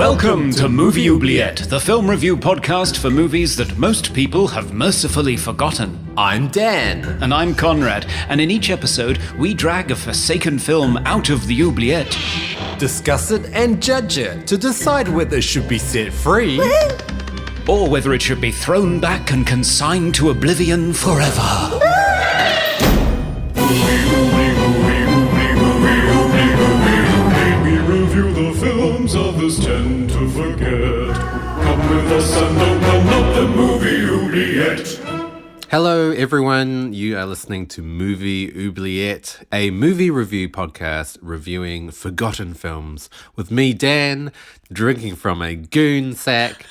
Welcome to Movie Oubliette, the film review podcast for movies that most people have mercifully forgotten. I'm Dan. And I'm Conrad, and in each episode, we drag a forsaken film out of the oubliette, Discuss it and judge it to decide whether it should be set free or whether it should be thrown back and consigned to oblivion forever. Films others tend to forget. Come with us and open up the movie oubliette. Hello everyone, you are listening to Movie Oubliette, a movie review podcast reviewing forgotten films with me, Dan, drinking from a goon sack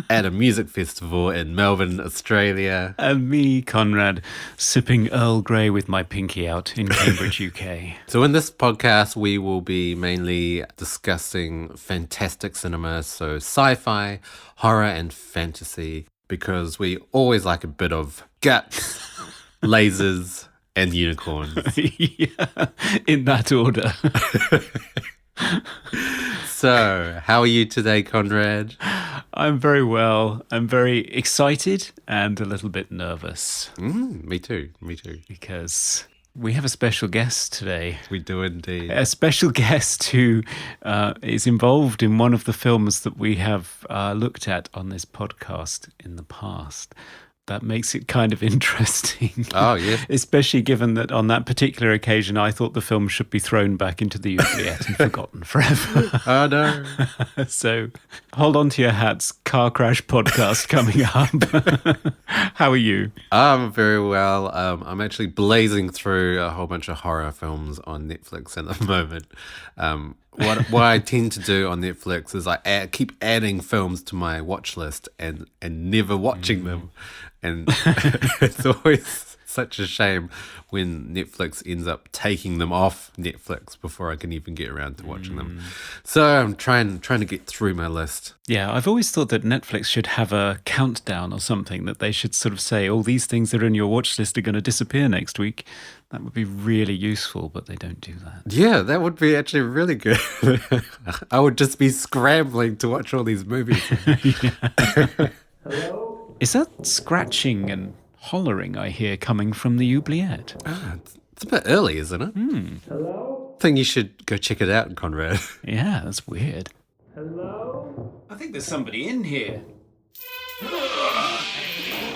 at a music festival in Melbourne, Australia. And me, Conrad, sipping Earl Grey with my pinky out in Cambridge, UK. So in this podcast, we will be mainly discussing fantastic cinema, so sci-fi, horror and fantasy, because we always like a bit of guts, lasers, and unicorns. Yeah, in that order. So, how are you today, Conrad? I'm very well. I'm very excited and a little bit nervous. Me too. Because we have a special guest today. We do indeed. A special guest who is involved in one of the films that we have looked at on this podcast in the past. That makes it kind of interesting. Oh, yeah. Especially given that on that particular occasion, I thought the film should be thrown back into the oubliette and forgotten forever. Oh, no. So hold on to your hats. Car Crash podcast coming up. How are you? I'm very well. I'm actually blazing through a whole bunch of horror films on Netflix at the moment. What I tend to do on Netflix is I keep adding films to my watch list and never watching them. And it's always such a shame when Netflix ends up taking them off Netflix before I can even get around to watching them. So I'm trying to get through my list. Yeah, I've always thought that Netflix should have a countdown or something, that they should sort of say, all these things that are in your watch list are going to disappear next week. That would be really useful, but they don't do that. Yeah, that would be actually really good. I would just be scrambling to watch all these movies. Hello? Is that scratching and hollering I hear coming from the oubliette? It's a bit early, isn't it? Hello? I think you should go check it out, Conrad. Yeah, that's weird. Hello? I think there's somebody in here.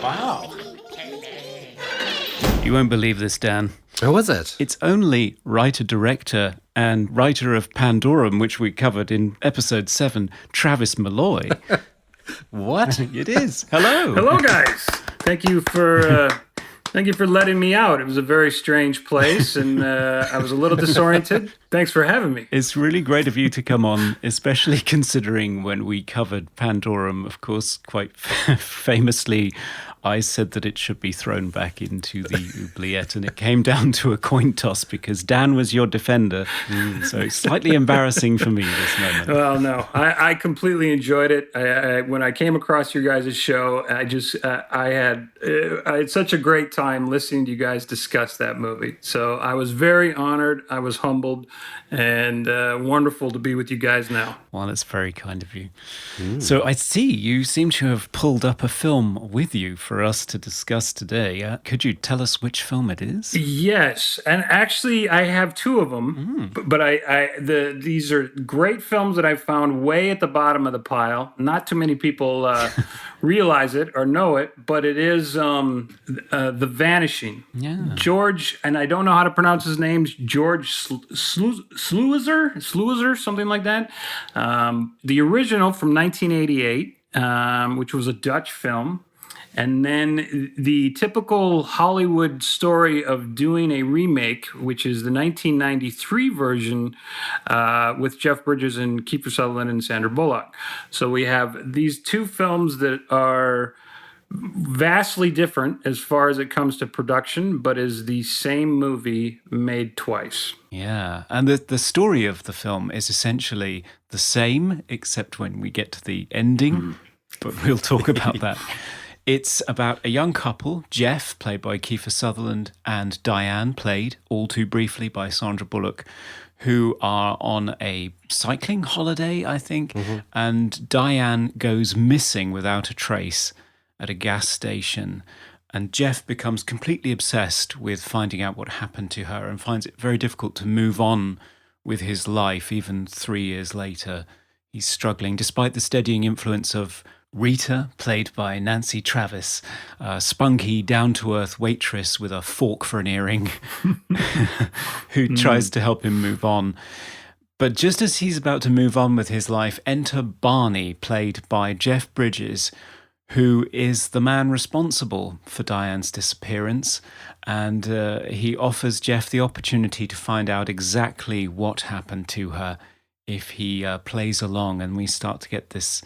Wow. You won't believe this, Dan. Who was it? It's only writer-director and writer of Pandorum, which we covered in episode 7, Travis Milloy. What? It is. Hello. Hello, guys. Thank you for letting me out. It was a very strange place, and I was a little disoriented. Thanks for having me. It's really great of you to come on, especially considering when we covered Pandorum, of course, quite famously, I said that it should be thrown back into the oubliette, and it came down to a coin toss because Dan was your defender. So it's slightly embarrassing for me this moment. Well, no, I completely enjoyed it. When I came across your guys' show, I had such a great time listening to you guys discuss that movie. So I was very honored. I was humbled, and wonderful to be with you guys now. Well, that's very kind of you. So I see you seem to have pulled up a film with you for us to discuss today. Could you tell us which film it is? Yes, and actually I have two of them, but these are great films that I found way at the bottom of the pile. Not too many people realize it or know it, but it is The Vanishing. Yeah. George, and I don't know how to pronounce his name, George Sluizer, something like that. The original from 1988, which was a Dutch film. And then the typical Hollywood story of doing a remake, which is the 1993 version with Jeff Bridges and Kiefer Sutherland and Sandra Bullock. So we have these two films that are vastly different as far as it comes to production, but is the same movie made twice. Yeah, and the story of the film is essentially the same, except when we get to the ending, but we'll talk about that It's about a young couple, Jeff, played by Kiefer Sutherland, and Diane, played all too briefly by Sandra Bullock, who are on a cycling holiday, I think, and Diane goes missing without a trace at a gas station. And Jeff becomes completely obsessed with finding out what happened to her and finds it very difficult to move on with his life, even 3 years later. He's struggling, despite the steadying influence of Rita, played by Nancy Travis, spunky, down-to-earth waitress with a fork for an earring, who tries to help him move on. But just as he's about to move on with his life, enter Barney, played by Jeff Bridges, who is the man responsible for Diane's disappearance. And he offers Jeff the opportunity to find out exactly what happened to her if he plays along. And we start to get this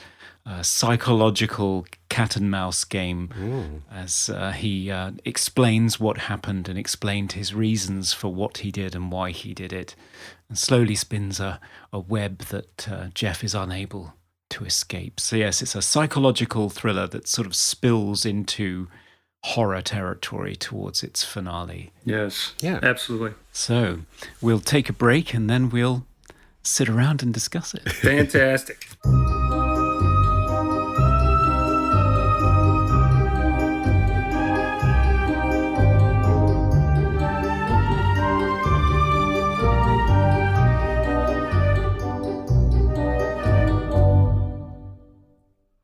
psychological cat and mouse game as he explains what happened and explained his reasons for what he did and why he did it, and slowly spins a web that Jeff is unable to escape. So yes, it's a psychological thriller that sort of spills into horror territory towards its finale. Yes, yeah, absolutely. So we'll take a break and then we'll sit around and discuss it. Fantastic.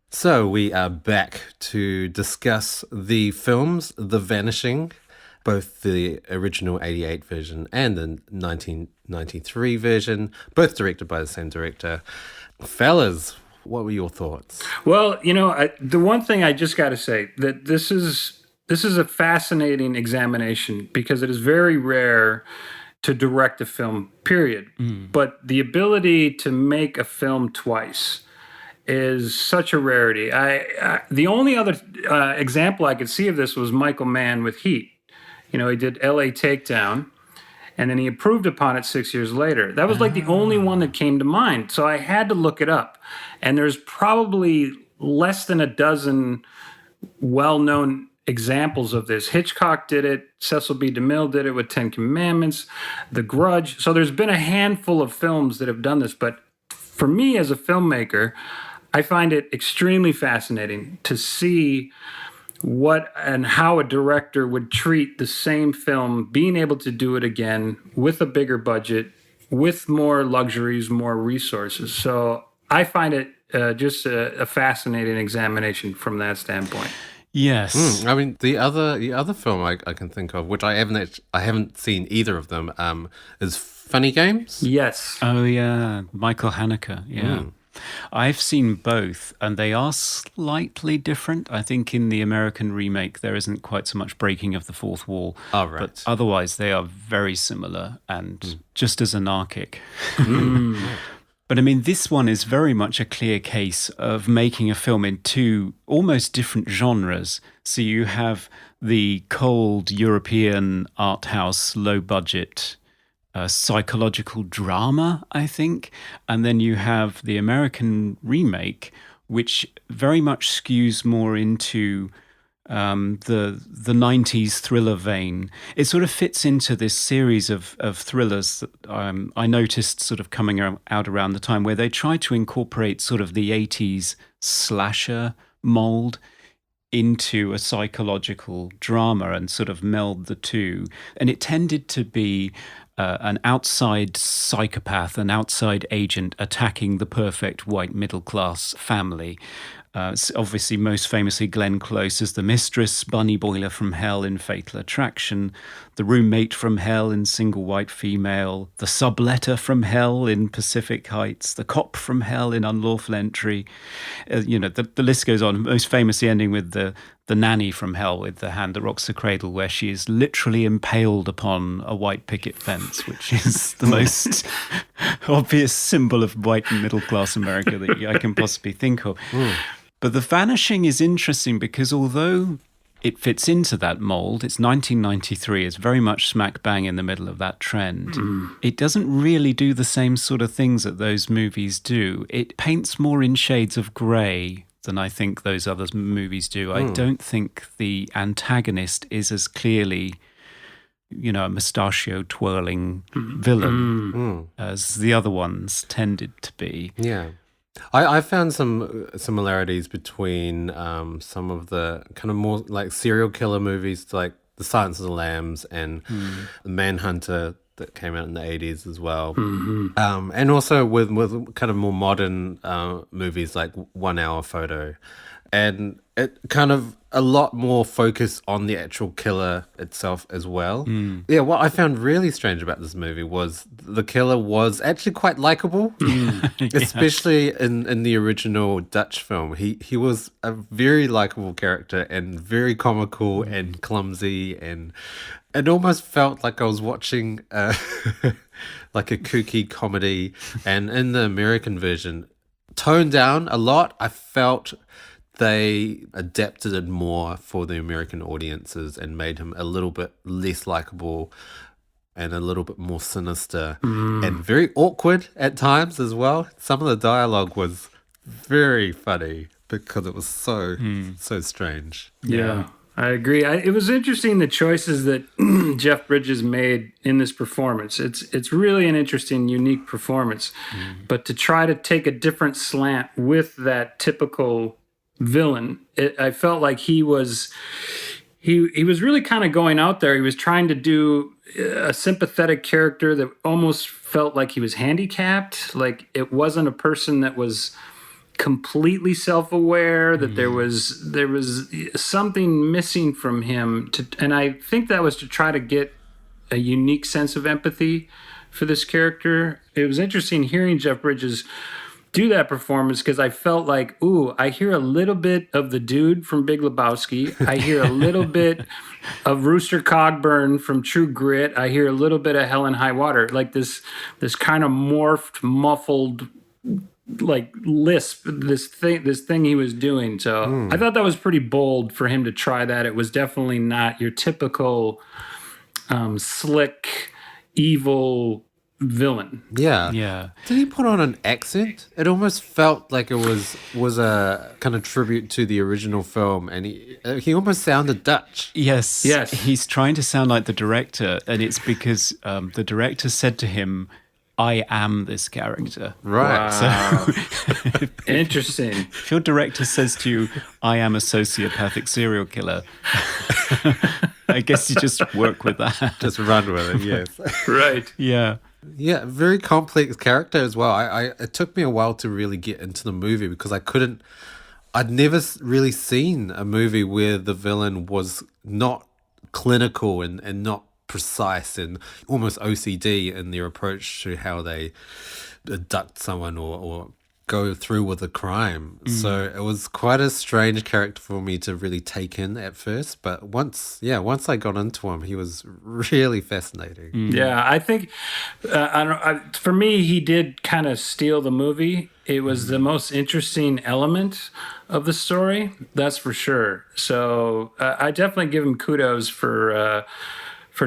So we are back to discuss the films The Vanishing, both the original 88 version and the 1993 version, both directed by the same director. Fellas, what were your thoughts? Well, the one thing I just got to say, that this is a fascinating examination because it is very rare to direct a film, period. But the ability to make a film twice is such a rarity. The only other example I could see of this was Michael Mann with Heat. He did L.A. Takedown, and then he improved upon it 6 years later. That was like the only one that came to mind. So I had to look it up. And there's probably less than a dozen well-known examples of this. Hitchcock did it. Cecil B. DeMille did it with 10 Commandments, The Grudge. So there's been a handful of films that have done this. But for me as a filmmaker, I find it extremely fascinating to see what and how a director would treat the same film, being able to do it again with a bigger budget, with more luxuries, more resources. So I find it just a fascinating examination from that standpoint. Yes. I mean, the other film I can think of, which I haven't seen either of them, is Funny Games. Yes. Oh yeah, Michael Haneke. Yeah. I've seen both, and they are slightly different. I think in the American remake, there isn't quite so much breaking of the fourth wall. Oh, right. But otherwise, they are very similar and just as anarchic. But I mean, this one is very much a clear case of making a film in two almost different genres. So you have the cold European art house, low budget psychological drama, I think. And then you have the American remake, which very much skews more into the 90s thriller vein. It sort of fits into this series of thrillers that I noticed sort of coming out around the time, where they tried to incorporate sort of the 80s slasher mold into a psychological drama and sort of meld the two. And it tended to be an outside psychopath, an outside agent attacking the perfect white middle-class family. Obviously, most famously, Glenn Close as the mistress, Bunny Boiler from Hell in Fatal Attraction, the roommate from Hell in Single White Female, the subletter from Hell in Pacific Heights, the cop from Hell in Unlawful Entry. The list goes on, most famously ending with the nanny from Hell with the hand that rocks the cradle, where she is literally impaled upon a white picket fence, which is the most obvious symbol of white middle-class America that I can possibly think of. But The Vanishing is interesting because although it fits into that mold, it's 1993, it's very much smack bang in the middle of that trend. It doesn't really do the same sort of things that those movies do. It paints more in shades of grey than I think those other movies do. I don't think the antagonist is as clearly, a mustachio twirling villain as the other ones tended to be. Yeah. I found some similarities between some of the kind of more like serial killer movies, like The Silence of the Lambs and The Manhunter that came out in the 80s as well. And also with kind of more modern movies like 1 Hour Photo. And it kind of a lot more focus on the actual killer itself as well. Yeah, what I found really strange about this movie was the killer was actually quite likable, especially in the original Dutch film. He was a very likable character and very comical and clumsy, and it almost felt like I was watching like a kooky comedy. And in the American version, toned down a lot, I felt they adapted it more for the American audiences and made him a little bit less likable and a little bit more sinister and very awkward at times as well. Some of the dialogue was very funny because it was so strange. Yeah, I agree. It was interesting, the choices that Jeff Bridges made in this performance. It's really an interesting, unique performance. But to try to take a different slant with that typical villain, I felt like he was really kind of going out there. He was trying to do a sympathetic character that almost felt like he was handicapped, like it wasn't a person that was completely self-aware, that there was something missing from him, and I think that was to try to get a unique sense of empathy for this character. It was interesting hearing Jeff Bridges do that performance, because I felt like, I hear a little bit of the dude from Big Lebowski. I hear a little bit of Rooster Cogburn from True Grit. I hear a little bit of Hell and High Water, like this kind of morphed, muffled, like lisp, this thing he was doing. So I thought that was pretty bold for him to try that. It was definitely not your typical slick, evil villain. Yeah. Did he put on an accent? It almost felt like it was a kind of tribute to the original film, and he almost sounded Dutch. Yes. He's trying to sound like the director, and it's because the director said to him, "I am this character." Right. Wow. So Interesting. if your director says to you, "I am a sociopathic serial killer," I guess you just work with that. Just run with it, yes. Right. Yeah. Yeah, very complex character as well. It took me a while to really get into the movie because I'd never really seen a movie where the villain was not clinical and not precise and almost OCD in their approach to how they abduct someone or go through with a crime. So it was quite a strange character for me to really take in at first, but once I got into him, he was really fascinating. Yeah, I think for me, he did kind of steal the movie. It was the most interesting element of the story, that's for sure. So I definitely give him kudos for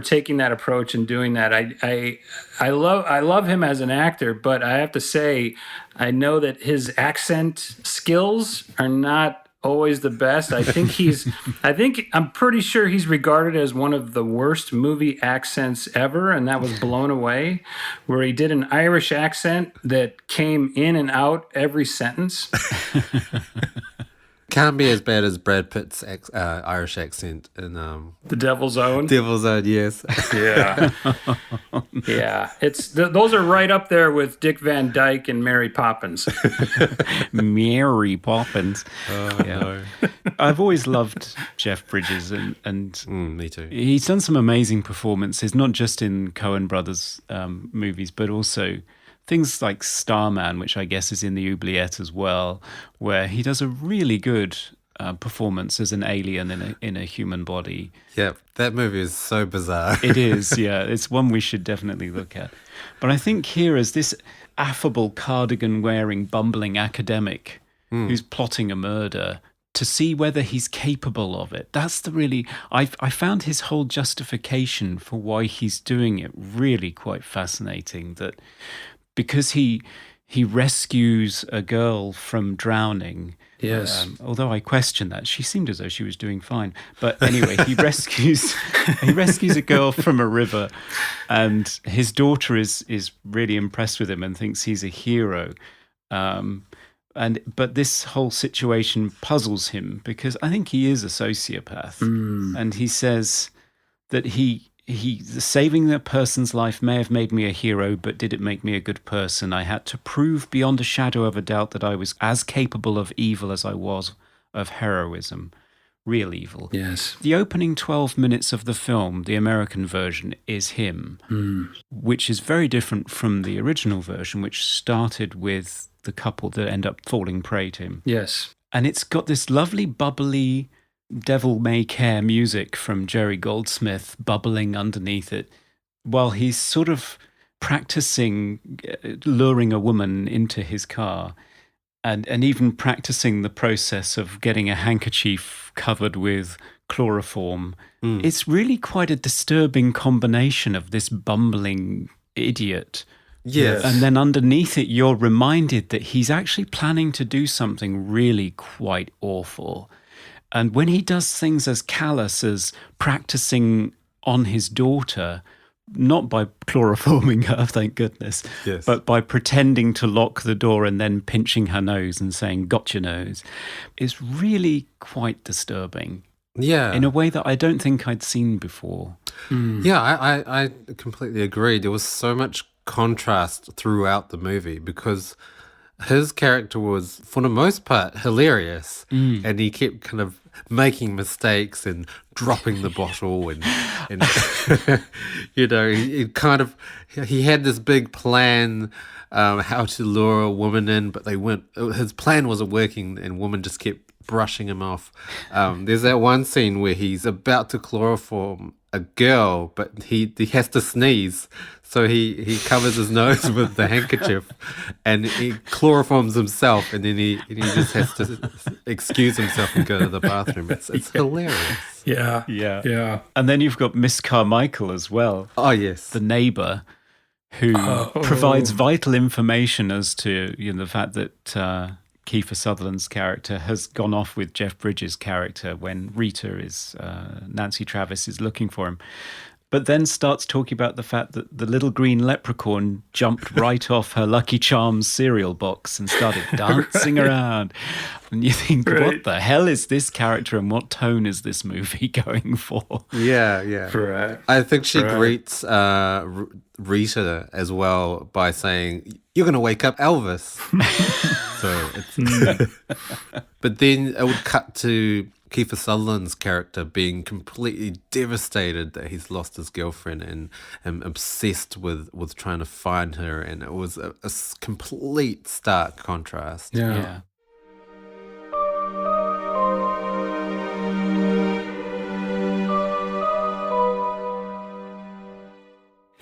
taking that approach and doing that. I love him as an actor, but I have to say, I know that his accent skills are not always the best. I'm pretty sure he's regarded as one of the worst movie accents ever, and that was Blown Away, where he did an Irish accent that came in and out every sentence. Can't be as bad as Brad Pitt's Irish accent in The Devil's Own. Devil's Own, yes. Yeah. Yeah. Those are right up there with Dick Van Dyke and Mary Poppins. Mary Poppins. Oh, no. I've always loved Jeff Bridges, and Me too. he's done some amazing performances, not just in Coen Brothers movies, but also things like Starman, which I guess is in the oubliette as well, where he does a really good performance as an alien in a human body. Yeah, that movie is so bizarre. It is, yeah. It's one we should definitely look at. But I think here as this affable cardigan-wearing, bumbling academic who's plotting a murder, to see whether he's capable of it. That's the really... I found his whole justification for why he's doing it really quite fascinating, that because he he rescues a girl from drowning. Yes. Although I question that. She seemed as though she was doing fine. But anyway, he rescues a girl from a river, and his daughter is really impressed with him and thinks he's a hero. But this whole situation puzzles him because I think he is a sociopath. And he says that he saving that person's life may have made me a hero, but did it make me a good person? I had to prove beyond a shadow of a doubt that I was as capable of evil as I was of heroism, real evil. Yes. The opening 12 minutes of the film, the American version, is him, which is very different from the original version, which started with the couple that end up falling prey to him. Yes. And it's got this lovely, bubbly, devil may care music from Jerry Goldsmith bubbling underneath it while he's sort of practicing luring a woman into his car and even practicing the process of getting a handkerchief covered with chloroform. It's really quite a disturbing combination of this bumbling idiot. Yes. And then underneath it, you're reminded that he's actually planning to do something really quite awful. And when he does things as callous as practicing on his daughter, not by chloroforming her, thank goodness, Yes. but by pretending to lock the door and then pinching her nose and saying, "Got your nose," is really quite disturbing. Yeah. In a way that I don't think I'd seen before. Yeah, I completely agree. There was so much contrast throughout the movie because his character was, for the most part, hilarious, and he kept kind of making mistakes and dropping the bottle, and you know, he had this big plan how to lure a woman in, but his plan wasn't working, and women just kept brushing him off. There's that one scene where he's about to chloroform a girl, but he has to sneeze, so he covers his nose with the handkerchief, and he chloroforms himself, and then he just has to excuse himself and go to the bathroom. It's hilarious. Yeah. And then you've got Miss Carmichael as well. Oh yes, the neighbor who provides vital information as to the fact that Kiefer Sutherland's character has gone off with Jeff Bridges' character when Nancy Travis is looking for him, but then starts talking about the fact that the little green leprechaun jumped right off her Lucky Charms cereal box and started dancing around. And you think, what the hell is this character and what tone is this movie going for? Yeah. Right. I think she greets Rita as well by saying, "You're going to wake up Elvis." So it's but then it would cut to Kiefer Sutherland's character being completely devastated that he's lost his girlfriend and obsessed with trying to find her, and it was a complete stark contrast. Yeah.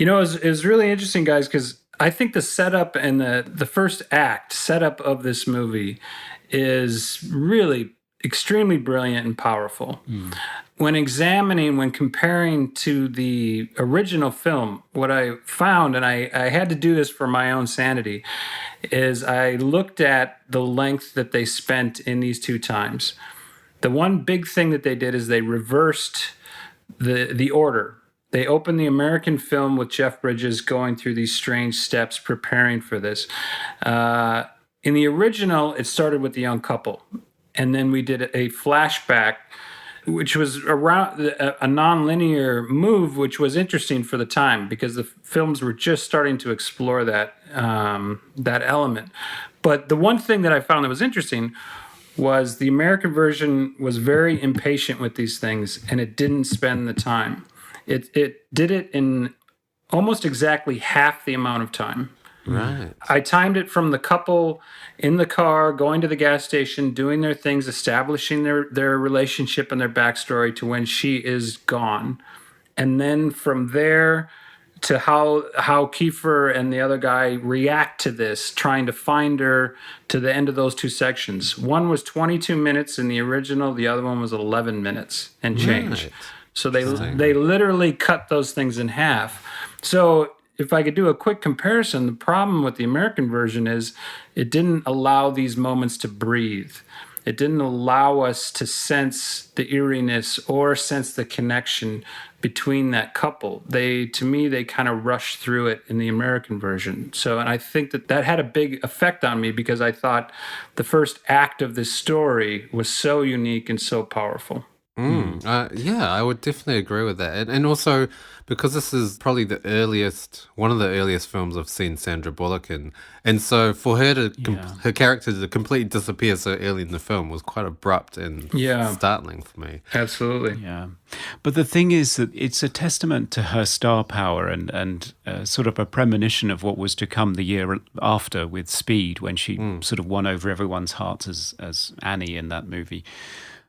It was really interesting, guys, because I think the setup and the first act setup of this movie is really extremely brilliant and powerful. When comparing to the original film, what I found, and I had to do this for my own sanity, is I looked at the length that they spent in these two times. The one big thing that they did is they reversed the order. They opened the American film with Jeff Bridges going through these strange steps, preparing for this. In the original, it started with the young couple. And then we did a flashback, which was around a non-linear move, which was interesting for the time because the films were just starting to explore that element. But the one thing that I found that was interesting was the American version was very impatient with these things, and it didn't spend the time. It did it in almost exactly half the amount of time. Right. I timed it from the couple in the car, going to the gas station, doing their things, establishing their relationship and their backstory to when she is gone. And then from there to how Kiefer and the other guy react to this, trying to find her, to the end of those two sections. One was 22 minutes in the original. The other one was 11 minutes and change. Right. So they literally cut those things in half. So if I could do a quick comparison, the problem with the American version is it didn't allow these moments to breathe. It didn't allow us to sense the eeriness or sense the connection between that couple. To me, they kind of rushed through it in the American version. So, and I think that had a big effect on me because I thought the first act of this story was so unique and so powerful. Yeah, I would definitely agree with that. And also, because this is probably one of the earliest films I've seen Sandra Bullock in. And so for her her character to completely disappear so early in the film was quite abrupt and startling for me. Absolutely. Yeah. But the thing is that it's a testament to her star power and sort of a premonition of what was to come the year after with Speed, when she sort of won over everyone's hearts as Annie in that movie,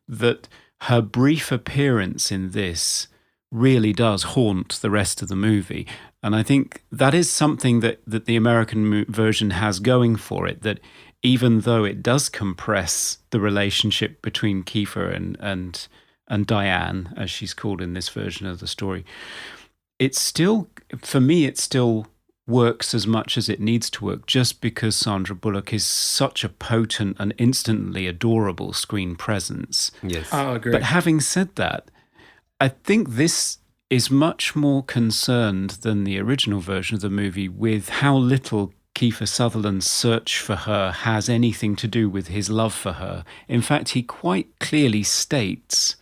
that her brief appearance in this really does haunt the rest of the movie. And I think that is something that the American version has going for it, that even though it does compress the relationship between Kiefer and Diane, as she's called in this version of the story, it's still, for me, it still works as much as it needs to work, just because Sandra Bullock is such a potent and instantly adorable screen presence. Yes. I agree. But having said that, I think this is much more concerned than the original version of the movie with how little Kiefer Sutherland's search for her has anything to do with his love for her. In fact, he quite clearly states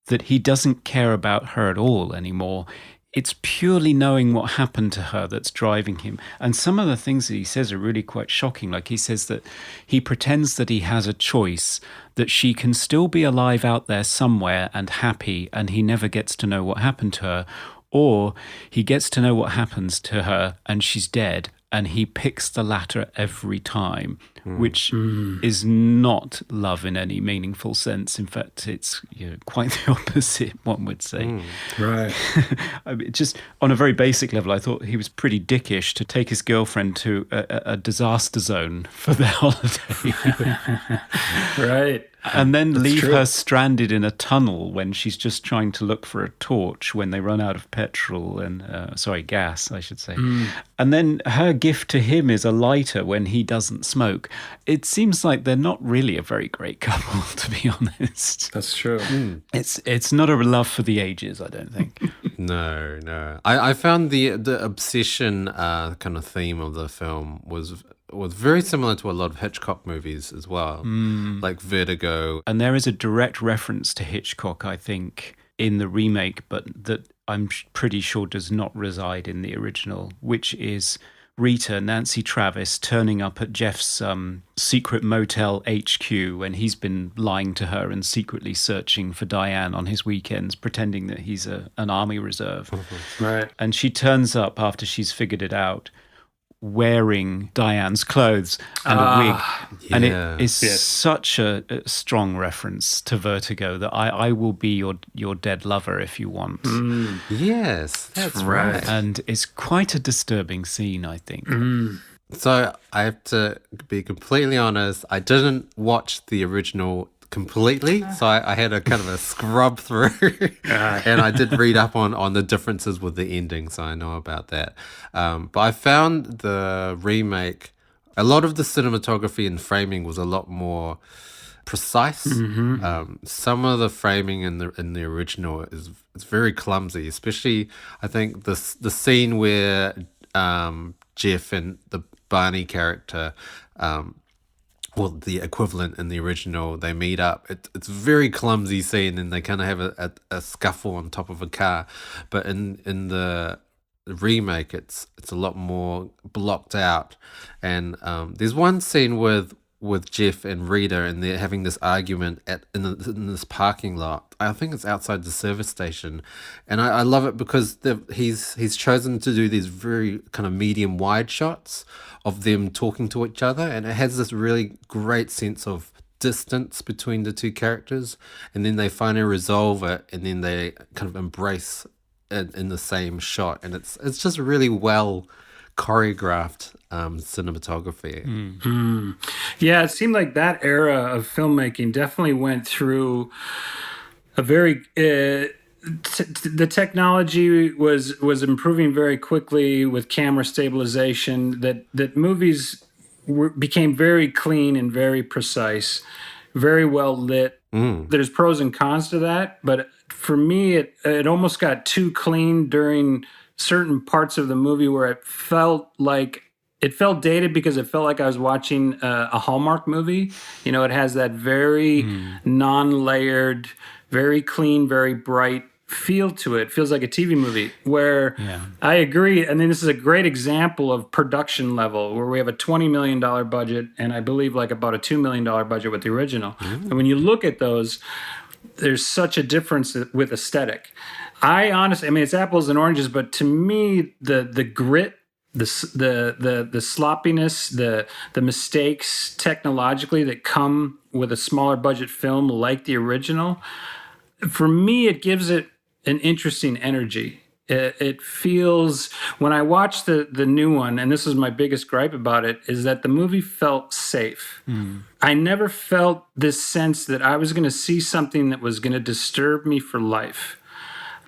that he doesn't care about her at all anymore. It's purely knowing what happened to her that's driving him. And some of the things that he says are really quite shocking. Like he says that he pretends that he has a choice, that she can still be alive out there somewhere and happy, and he never gets to know what happened to her. Or he gets to know what happens to her and she's dead, and he picks the latter every time, which is not love in any meaningful sense. In fact, it's quite the opposite, one would say. Right. I mean, just on a very basic level, I thought he was pretty dickish to take his girlfriend to a disaster zone for their holiday. Right. And then leave true. her stranded in a tunnel when she's just trying to look for a torch when they run out of petrol and, gas, I should say. And then her gift to him is a lighter when he doesn't smoke. It seems like they're not really a very great couple, to be honest. That's true. It's not a love for the ages, I don't think. No. I found the obsession kind of theme of the film was very similar to a lot of Hitchcock movies as well, like Vertigo. And there is a direct reference to Hitchcock, I think, in the remake, but that I'm pretty sure does not reside in the original, which is Rita, Nancy Travis, turning up at Jeff's secret motel HQ when he's been lying to her and secretly searching for Diane on his weekends, pretending that he's an army reserve. Right. And she turns up after she's figured it out, wearing Diane's clothes and a wig. And it is such a strong reference to Vertigo that I will be your dead lover if you want. Yes, that's right. And it's quite a disturbing scene, I think. So I have to be completely honest, I didn't watch the original completely, so I had a kind of a scrub through and I did read up on the differences with the ending, so I know about that, but I found the remake, a lot of the cinematography and framing was a lot more precise. Some of the framing in the original is very clumsy, especially I think the scene where Jeff and the Barney character, well, the equivalent in the original, they meet up. It's a very clumsy scene, and they kind of have a scuffle on top of a car. But in the remake, it's a lot more blocked out. And there's one scene with Jeff and Rita, and they're having this argument in this parking lot. I think it's outside the service station, and I love it because he's chosen to do these very kind of medium wide shots of them talking to each other, and it has this really great sense of distance between the two characters, and then they finally resolve it, and then they kind of embrace it in the same shot, and it's just really well choreographed cinematography. Yeah, it seemed like that era of filmmaking definitely went through a very the technology was improving very quickly with camera stabilization. That movies became very clean and very precise, very well lit. There's pros and cons to that, but for me, it almost got too clean during certain parts of the movie where it felt dated because it felt like I was watching a Hallmark movie. You know, it has that very non-layered, very clean, very bright feel to it. Feels like a TV movie where I agree. I mean, this is a great example of production level where we have a $20 million budget and I believe like about a $2 million budget with the original. And when you look at those, there's such a difference with aesthetic. I honestly, I mean, it's apples and oranges, but to me, the grit, the sloppiness, the mistakes technologically that come with a smaller budget film like the original, for me, it gives it an interesting energy. It feels, when I watch the new one, and this is my biggest gripe about it, is that the movie felt safe. I never felt this sense that I was going to see something that was going to disturb me for life.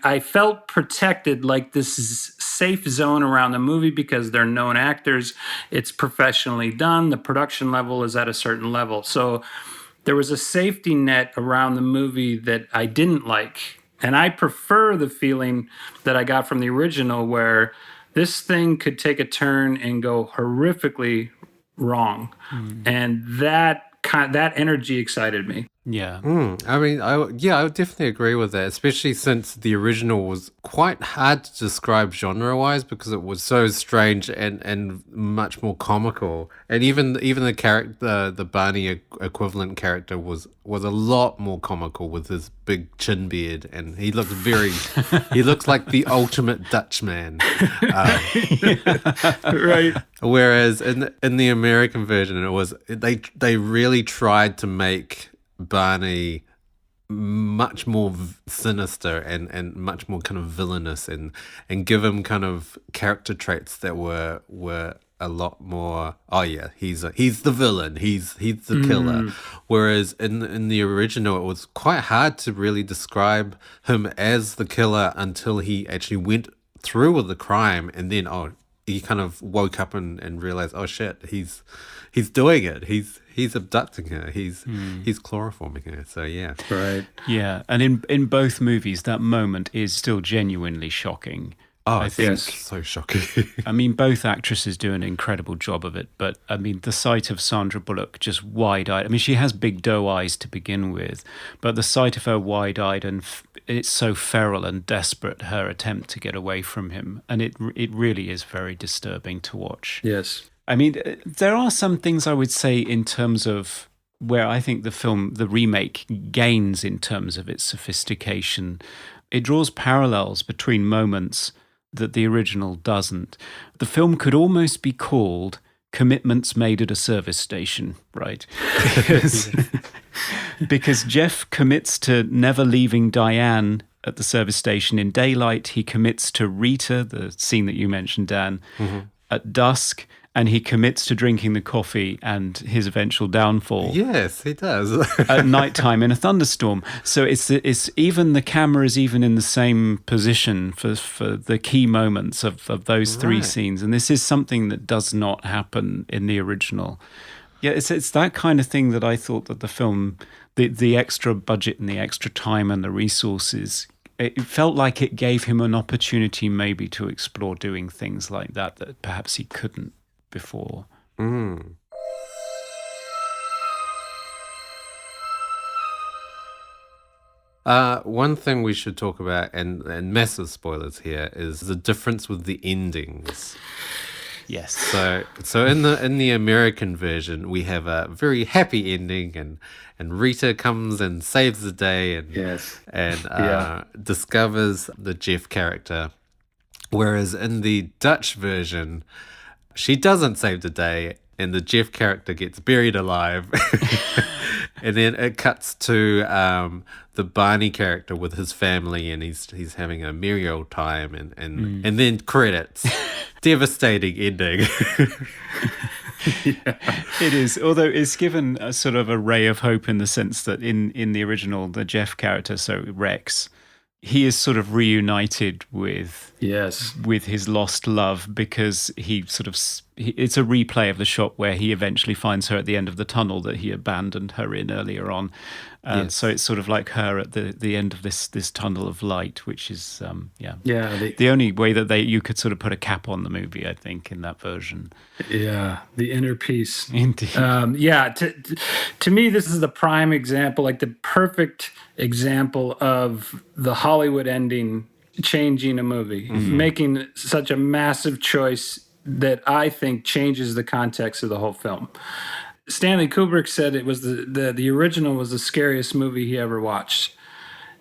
I felt protected, like this safe zone around the movie because they're known actors. It's professionally done. The production level is at a certain level. So there was a safety net around the movie that I didn't like. And I prefer the feeling that I got from the original where this thing could take a turn and go horrifically wrong. And that energy excited me. Yeah. I mean, I would definitely agree with that, especially since the original was quite hard to describe genre-wise because it was so strange and much more comical. And even the character, the Barney equivalent character was a lot more comical with his big chin beard, and he looks he looks like the ultimate Dutchman. Right. Whereas in the American version, it was they really tried to make Barney much more sinister and much more kind of villainous and give him kind of character traits that were a lot more, oh yeah, he's the villain, he's the killer. Whereas in the original, it was quite hard to really describe him as the killer until he actually went through with the crime, and then he kind of woke up and realized, oh shit, he's doing it. He's abducting her. He's chloroforming her. So yeah. Right. Yeah, and in both movies, that moment is still genuinely shocking. Oh, I think it's so shocking. I mean, both actresses do an incredible job of it, but I mean, the sight of Sandra Bullock just wide-eyed. I mean, she has big doe eyes to begin with, but the sight of her wide-eyed and it's so feral and desperate, her attempt to get away from him, and it really is very disturbing to watch. Yes. I mean, there are some things I would say in terms of where I think the remake gains in terms of its sophistication. It draws parallels between moments that the original doesn't. The film could almost be called Commitments Made at a Service Station, right? Because Jeff commits to never leaving Diane at the service station in daylight. He commits to Rita, the scene that you mentioned, Dan, at dusk. And he commits to drinking the coffee and his eventual downfall. Yes, he does. At nighttime in a thunderstorm. So it's even the camera is even in the same position for the key moments of those three scenes. And this is something that does not happen in the original. Yeah, it's that kind of thing that I thought that the film, the extra budget and the extra time and the resources, it felt like it gave him an opportunity maybe to explore doing things like that perhaps he couldn't before. One thing we should talk about, and massive spoilers here, is the difference with the endings. Yes. So in the American version, we have a very happy ending, and Rita comes and saves the day, and discovers the Jeff character. Whereas in the Dutch version, she doesn't save the day, and the Jeff character gets buried alive. And then it cuts to the Barney character with his family, and he's having a merry old time, and then credits. Devastating ending. It is, although it's given a sort of a ray of hope in the sense that in the original, the Jeff character, so Rex, he is sort of reunited with Yes. his lost love, because he sort of it's a replay of the shot where he eventually finds her at the end of the tunnel that he abandoned her in earlier on. Yes. So it's sort of like her at the end of this tunnel of light, which is The the only way that you could sort of put a cap on the movie, I think, in that version. inner peace. Indeed. To me, this is the prime example, like the perfect example of the Hollywood ending changing a movie, making such a massive choice that I think changes the context of the whole film. Stanley Kubrick said it was the original was the scariest movie he ever watched.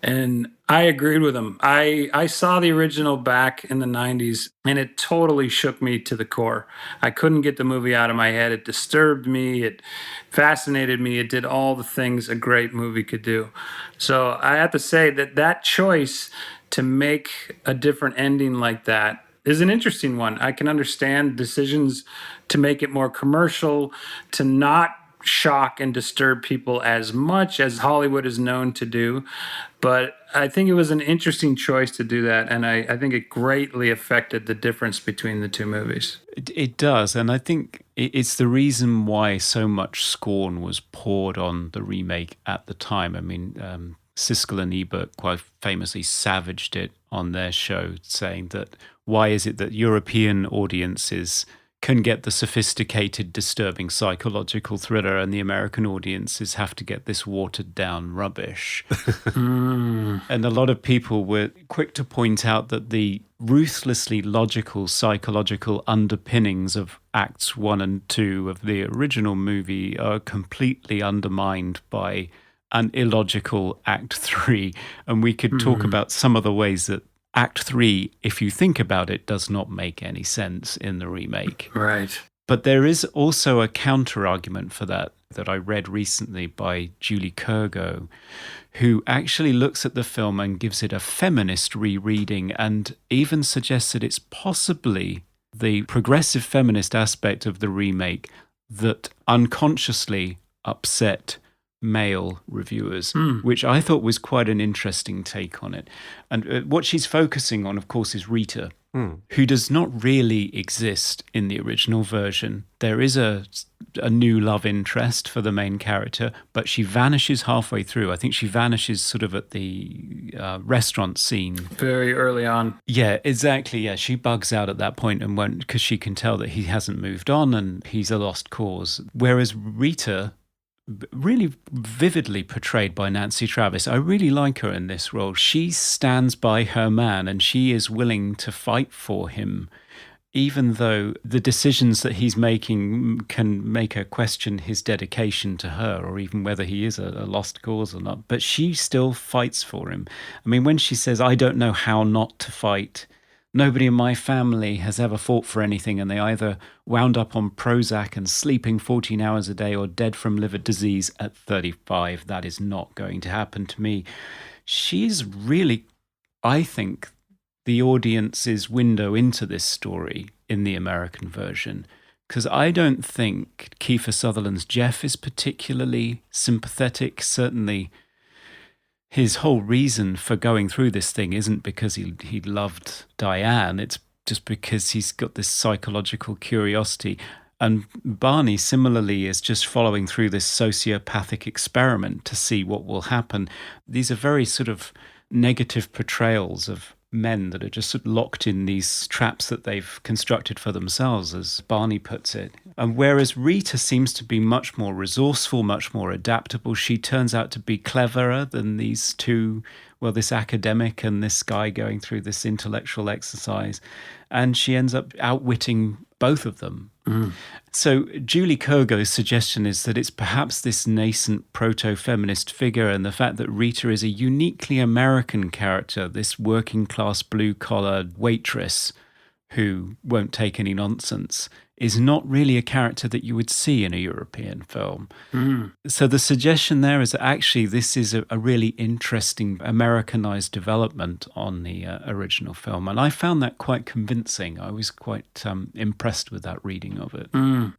And I agreed with him. I saw the original back in the 90s, and it totally shook me to the core. I couldn't get the movie out of my head. It disturbed me. It fascinated me. It did all the things a great movie could do. So I have to say that choice to make a different ending like that is an interesting one. I can understand decisions to make it more commercial, to not shock and disturb people as much as Hollywood is known to do. But I think it was an interesting choice to do that. And I think it greatly affected the difference between the two movies. It does. And I think it's the reason why so much scorn was poured on the remake at the time. I mean, Siskel and Ebert quite famously savaged it on their show, saying that why is it that European audiences can get the sophisticated, disturbing psychological thriller, and the American audiences have to get this watered-down rubbish. And a lot of people were quick to point out that the ruthlessly logical psychological underpinnings of Acts 1 and 2 of the original movie are completely undermined by an illogical Act 3. And we could talk about some of the ways that Act 3, if you think about it, does not make any sense in the remake. Right. But there is also a counter-argument for that I read recently by Julie Kergo, who actually looks at the film and gives it a feminist rereading, and even suggests that it's possibly the progressive feminist aspect of the remake that unconsciously upset male reviewers, which I thought was quite an interesting take on it. And what she's focusing on, of course, is Rita, who does not really exist in the original version. There is a new love interest for the main character, but she vanishes halfway through. I think she vanishes sort of at the restaurant scene. Very early on. Yeah, exactly. Yeah, she bugs out at that point and won't, because she can tell that he hasn't moved on and he's a lost cause. Whereas Rita, really vividly portrayed by Nancy Travis. I really like her in this role. She stands by her man and she is willing to fight for him, even though the decisions that he's making can make her question his dedication to her, or even whether he is a lost cause or not. But she still fights for him. I mean, when she says, "I don't know how not to fight," nobody in my family has ever fought for anything, and they either wound up on Prozac and sleeping 14 hours a day or dead from liver disease at 35. That is not going to happen to me. She's really, I think, the audience's window into this story in the American version, because I don't think Kiefer Sutherland's Jeff is particularly sympathetic. Certainly his whole reason for going through this thing isn't because he loved Diane. It's just because he's got this psychological curiosity. And Barney, similarly, is just following through this sociopathic experiment to see what will happen. These are very sort of negative portrayals of men that are just sort of locked in these traps that they've constructed for themselves, as Barney puts it. And whereas Rita seems to be much more resourceful, much more adaptable, she turns out to be cleverer than these two, well, this academic and this guy going through this intellectual exercise. And she ends up outwitting both of them. So Julie Kergo's suggestion is that it's perhaps this nascent proto-feminist figure and the fact that Rita is a uniquely American character, this working-class blue-collar waitress who won't take any nonsense, is not really a character that you would see in a European film. So the suggestion there is that actually this is a really interesting Americanized development on the original film. And I found that quite convincing. I was quite impressed with that reading of it.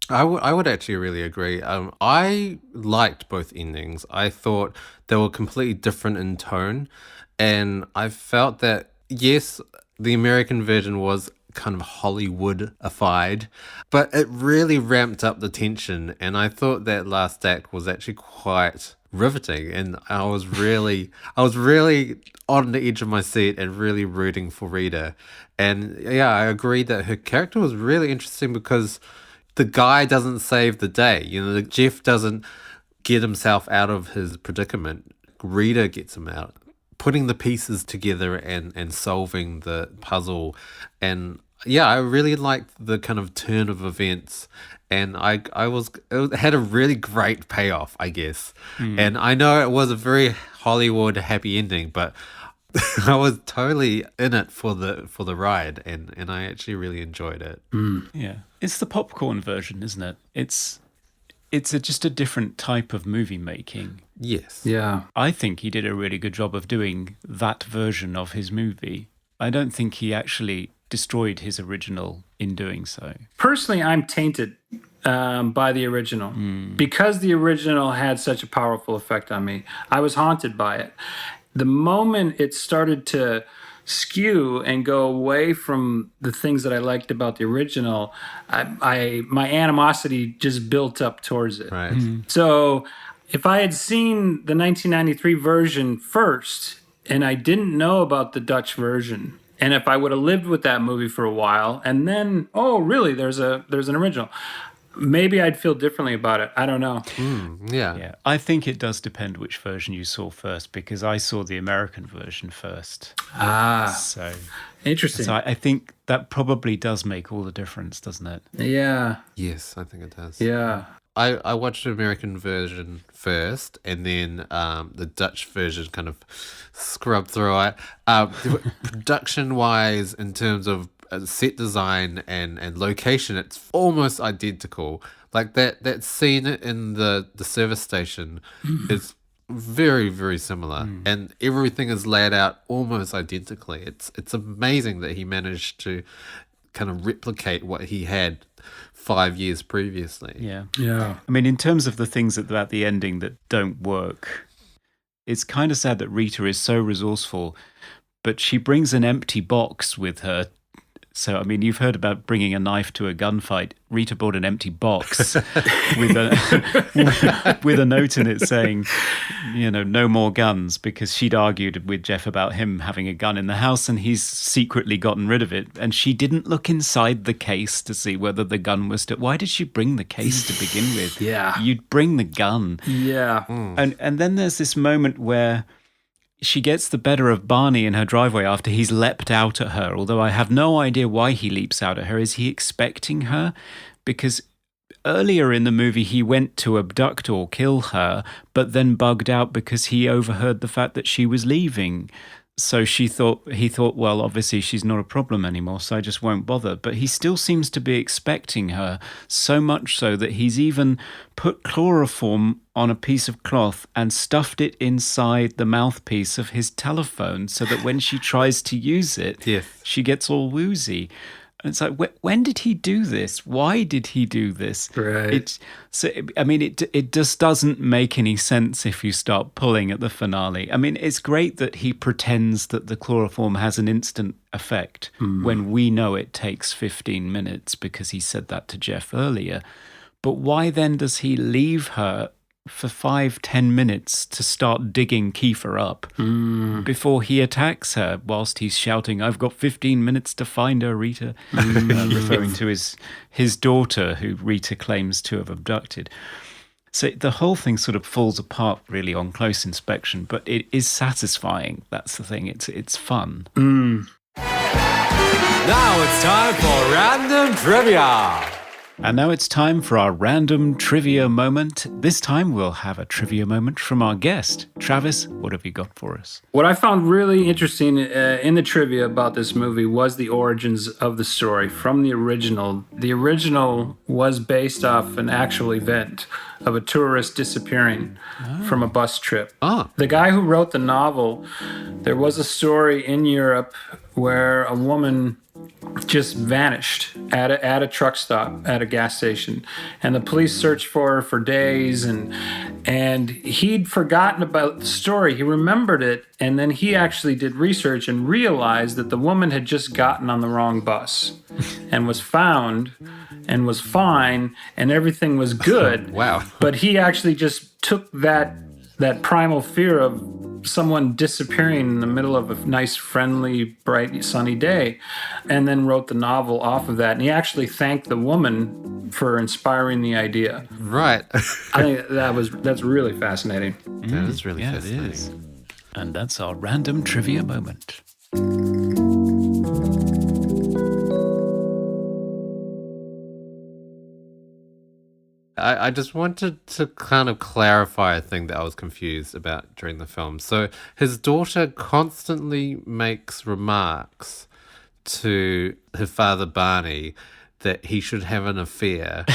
I would actually really agree. I liked both endings. I thought they were completely different in tone. And I felt that, yes, the American version was kind of Hollywood-ified, but it really ramped up the tension. And I thought that last act was actually quite riveting. And I was really on the edge of my seat and really rooting for Rita. And yeah, I agree that her character was really interesting because the guy doesn't save the day. You know, Jeff doesn't get himself out of his predicament. Rita gets him out, putting the pieces together and solving the puzzle. And yeah, I really liked the kind of turn of events, and it had a really great payoff, I guess. And I know it was a very Hollywood happy ending, but I was totally in it for the ride, and I actually really enjoyed it. Yeah. It's the popcorn version, isn't it? It's just a different type of movie making. Yes. Yeah. I think he did a really good job of doing that version of his movie. I don't think he actually destroyed his original in doing so. Personally, I'm tainted by the original because the original had such a powerful effect on me. I was haunted by it. The moment it started to skew and go away from the things that I liked about the original, my animosity just built up towards it. Right. So if I had seen the 1993 version first and I didn't know about the Dutch version, and if I would have lived with that movie for a while and then, oh, really, there's an original, maybe I'd feel differently about it. I don't know. Yeah. I think it does depend which version you saw first, because I saw the American version first. So Interesting. So I think that probably does make all the difference, doesn't it? Yeah. Yes, I think it does. Yeah. I watched the American version first, and then the Dutch version kind of scrubbed through it. Production-wise, in terms of set design and location, it's almost identical. Like that scene in the service station is very, very similar, and everything is laid out almost identically. It's amazing that he managed to kind of replicate what he had 5 years previously. Yeah. Yeah. I mean, in terms of the things about the ending that don't work, it's kind of sad that Rita is so resourceful, but she brings an empty box with her. So, I mean, you've heard about bringing a knife to a gunfight. Rita brought an empty box with a note in it saying, no more guns, because she'd argued with Jeff about him having a gun in the house and he's secretly gotten rid of it. And she didn't look inside the case to see whether the gun was still... Why did she bring the case to begin with? Yeah. You'd bring the gun. Yeah. And then there's this moment where she gets the better of Barney in her driveway after he's leapt out at her, although I have no idea why he leaps out at her. Is he expecting her? Because earlier in the movie, he went to abduct or kill her, but then bugged out because he overheard the fact that she was leaving. So he thought, well, obviously she's not a problem anymore, so I just won't bother. But he still seems to be expecting her, so much so that he's even put chloroform on a piece of cloth and stuffed it inside the mouthpiece of his telephone so that when she tries to use it, she gets all woozy. And it's like, when did he do this? Why did he do this? Right. It just doesn't make any sense if you start pulling at the finale. I mean, it's great that he pretends that the chloroform has an instant effect when we know it takes 15 minutes because he said that to Jeff earlier. But why then does he leave her for 5-10 minutes to start digging Kiefer up before he attacks her whilst he's shouting, "I've got 15 minutes to find her, Rita," referring to his daughter, who Rita claims to have abducted. So the whole thing sort of falls apart really on close inspection, but it is satisfying. That's the thing. It's fun. Now it's time for Random Trivia. And now it's time for our random trivia moment. This time we'll have a trivia moment from our guest. Travis, what have you got for us? What I found really interesting in the trivia about this movie was the origins of the story from the original. The original was based off an actual event of a tourist disappearing from a bus trip. The guy who wrote the novel, there was a story in Europe where a woman just vanished at a truck stop at a gas station, and the police searched for her for days, and he'd forgotten about the story. He remembered it, and then he actually did research and realized that the woman had just gotten on the wrong bus and was found and was fine and everything was good. Wow. But he actually just took that primal fear of someone disappearing in the middle of a nice, friendly, bright, sunny day, and then wrote the novel off of that. And he actually thanked the woman for inspiring the idea. Right. I think that's really fascinating. That is really It fascinating. is. And that's our random trivia moment. I just wanted to kind of clarify a thing that I was confused about during the film. So his daughter constantly makes remarks to her father Barney that he should have an affair.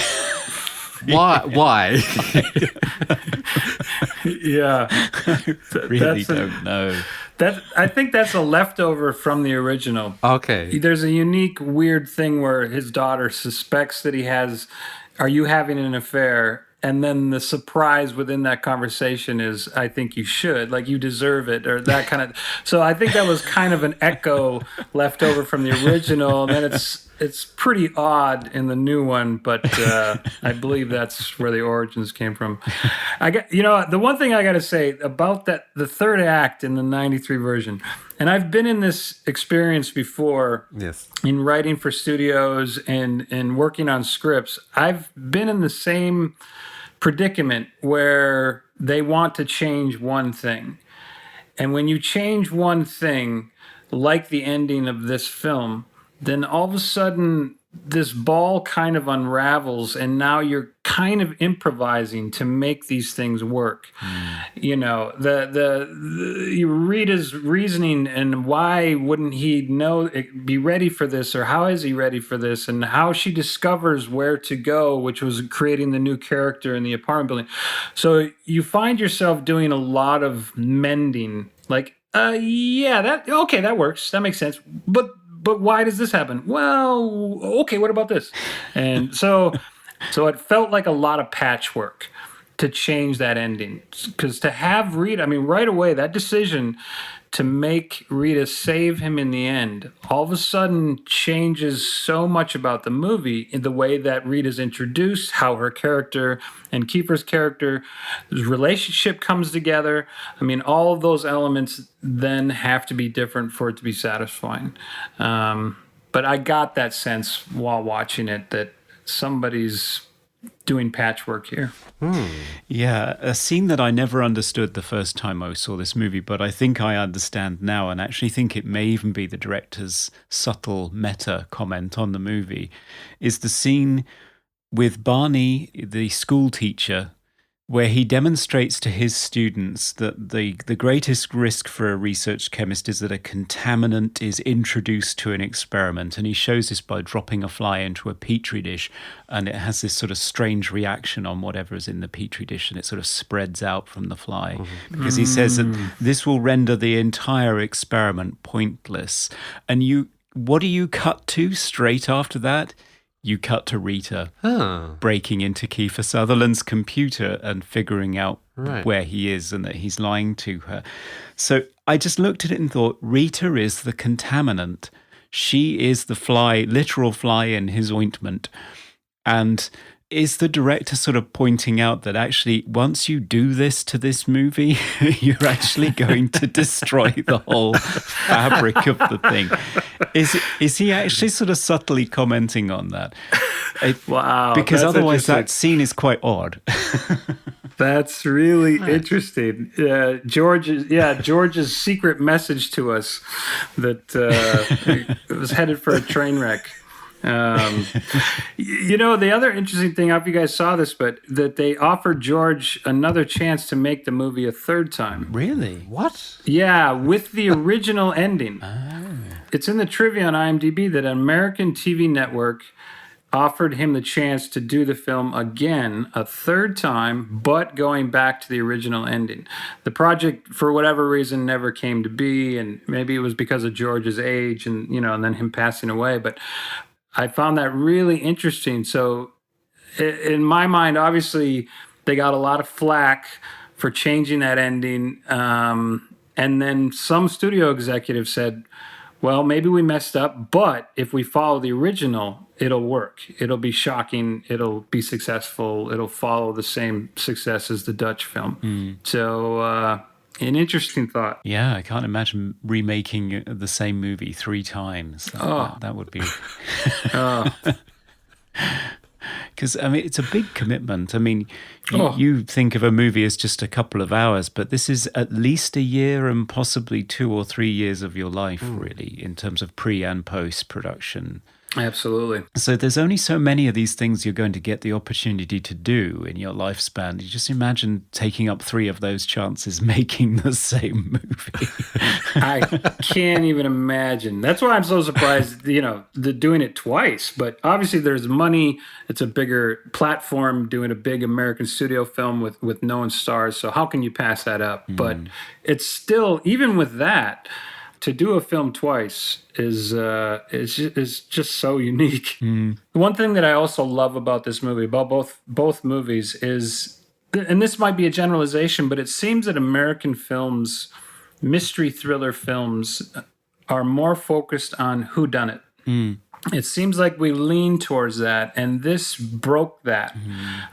Why? Yeah. Really don't know. I think that's a leftover from the original. Okay. There's a unique, weird thing where his daughter suspects that he has, are you having an affair? And then the surprise within that conversation is, I think you should, like you deserve it, or that kind of. So I think that was kind of an echo left over from the original. And then it's pretty odd in the new one, but I believe that's where the origins came from. The one thing I got to say about the third act in the '93 version, and I've been in this experience before. Yes. In writing for studios and working on scripts, I've been in the same predicament where they want to change one thing. And when you change one thing, like the ending of this film, then all of a sudden this ball kind of unravels, and now you're kind of improvising to make these things work. You know, you read his reasoning, and why wouldn't he be ready for this, or how is he ready for this, and how she discovers where to go, which was creating the new character in the apartment building. So you find yourself doing a lot of mending, like, that works, that makes sense, but why does this happen? Well, okay, what about this? And so it felt like a lot of patchwork to change that ending. Because to have Rita, right away, that decision to make Rita save him in the end, all of a sudden changes so much about the movie in the way that Rita's introduced, how her character and Kiefer's character's relationship comes together. All of those elements then have to be different for it to be satisfying. But I got that sense while watching it that somebody's doing patchwork here. Yeah, a scene that I never understood the first time I saw this movie, but I think I understand now, and actually think it may even be the director's subtle meta comment on the movie, is the scene with Barney, the school teacher, where he demonstrates to his students that the greatest risk for a research chemist is that a contaminant is introduced to an experiment. And he shows this by dropping a fly into a petri dish, and it has this sort of strange reaction on whatever is in the petri dish, and it sort of spreads out from the fly. Because he says that this will render the entire experiment pointless. And what do you cut to straight after that? You cut to Rita breaking into Kiefer Sutherland's computer and figuring out where he is and that he's lying to her. So I just looked at it and thought, Rita is the contaminant. She is the fly, literal fly in his ointment. And is the director sort of pointing out that actually once you do this to this movie, you're actually going to destroy the whole fabric of the thing? Is he actually sort of subtly commenting on that? Wow. Because otherwise that scene is quite odd. That's really interesting. George's secret message to us that it was headed for a train wreck. The other interesting thing, I don't know if you guys saw this, but that they offered George another chance to make the movie a third time. Really? What? Yeah, with the original ending. It's in the trivia on IMDb that an American TV network offered him the chance to do the film again a third time, but going back to the original ending. The project, for whatever reason, never came to be, and maybe it was because of George's age and then him passing away. But I found that really interesting. So in my mind, obviously, they got a lot of flack for changing that ending. And then some studio executive said, well, maybe we messed up, but if we follow the original, it'll work. It'll be shocking. It'll be successful. It'll follow the same success as the Dutch film. So an interesting thought. Yeah, I can't imagine remaking the same movie 3 times. That would be... Because, I mean, it's a big commitment. I mean, you think of a movie as just a couple of hours, but this is at least a year and possibly 2 or 3 years of your life, really, in terms of pre- and post-production. Absolutely. So there's only so many of these things you're going to get the opportunity to do in your lifespan. You just imagine taking up 3 of those chances making the same movie. I can't even imagine. That's why I'm so surprised, the doing it twice. But obviously there's money. It's a bigger platform doing a big American studio film with known stars. So how can you pass that up? But it's still, even with that, to do a film twice is just so unique. One thing that I also love about this movie, about both movies, is, and this might be a generalization, but it seems that American films, mystery thriller films, are more focused on whodunit. It seems like we lean towards that, and this broke that.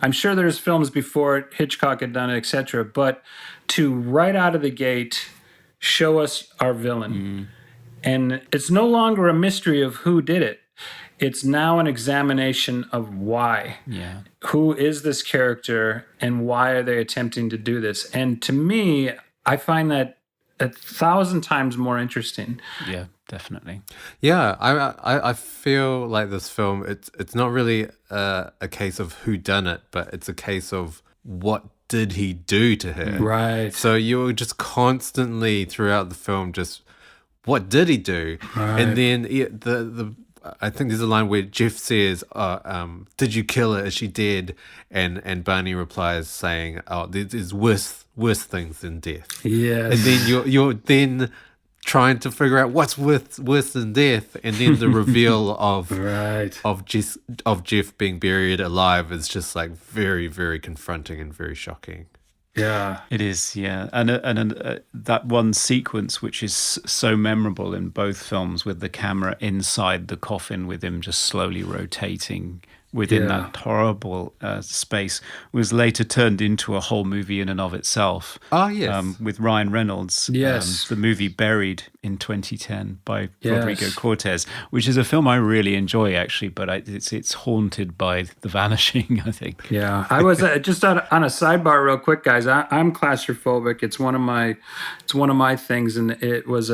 I'm sure there's films before it, Hitchcock had done it, etc., but to right out of the gate show us our villain. And it's no longer a mystery of who did it. It's now an examination of why. Yeah. Who is this character and why are they attempting to do this? And to me, I find that 1,000 times more interesting. Yeah, definitely. Yeah, I feel like this film, it's not really a case of who done it, but it's a case of what did he do to her? Right. So you're just constantly throughout the film just, what did he do? Right. And then the I think there's a line where Jeff says, did you kill her? Is she dead? And Barney replies saying, oh, there's worse things than death. Yes. And then you're then trying to figure out what's worse than death, and then the reveal of Jeff being buried alive is just like very, very confronting and very shocking. Yeah, it is. Yeah, and that one sequence which is so memorable in both films, with the camera inside the coffin with him just slowly rotating within that horrible space, was later turned into a whole movie in and of itself. Oh, yes. With Ryan Reynolds. Yes. The movie Buried in 2010 by Rodrigo Cortés, which is a film I really enjoy, actually, but it's haunted by The Vanishing, I think. Yeah. I was just on a sidebar real quick, guys. I'm claustrophobic. It's one of my things, and it was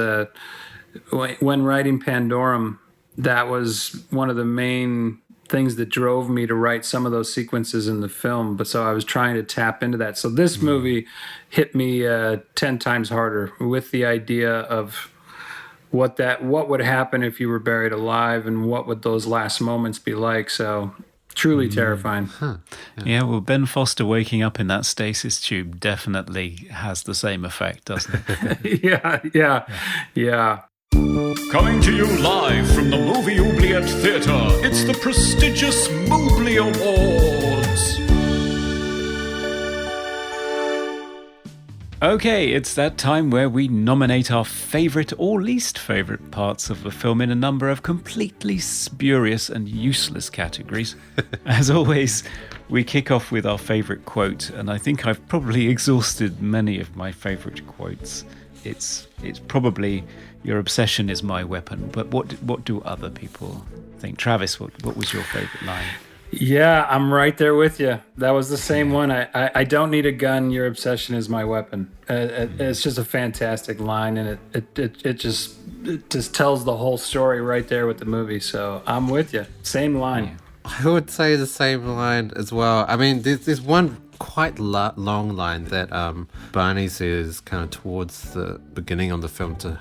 when writing Pandorum, that was one of the main things that drove me to write some of those sequences in the film. But so I was trying to tap into that. So this movie hit me 10 times harder with the idea of what would happen if you were buried alive, and what would those last moments be like. So truly terrifying. Yeah, well, Ben Foster waking up in that stasis tube definitely has the same effect, doesn't it? Yeah. Coming to you live from the Movie Oubliette Theatre, it's the prestigious Mobley Awards. Okay, it's that time where we nominate our favourite or least favourite parts of the film in a number of completely spurious and useless categories. As always, we kick off with our favourite quote, and I think I've probably exhausted many of my favourite quotes. It's probably "Your obsession is my weapon," but what do other people think? Travis, what was your favourite line? Yeah, I'm right there with you. That was the same one. I don't need a gun. Your obsession is my weapon. It's just a fantastic line, and it just it just tells the whole story right there with the movie. So I'm with you. Same line. I would say the same line as well. I mean, there's one quite long line that Barney says kind of towards the beginning of the film to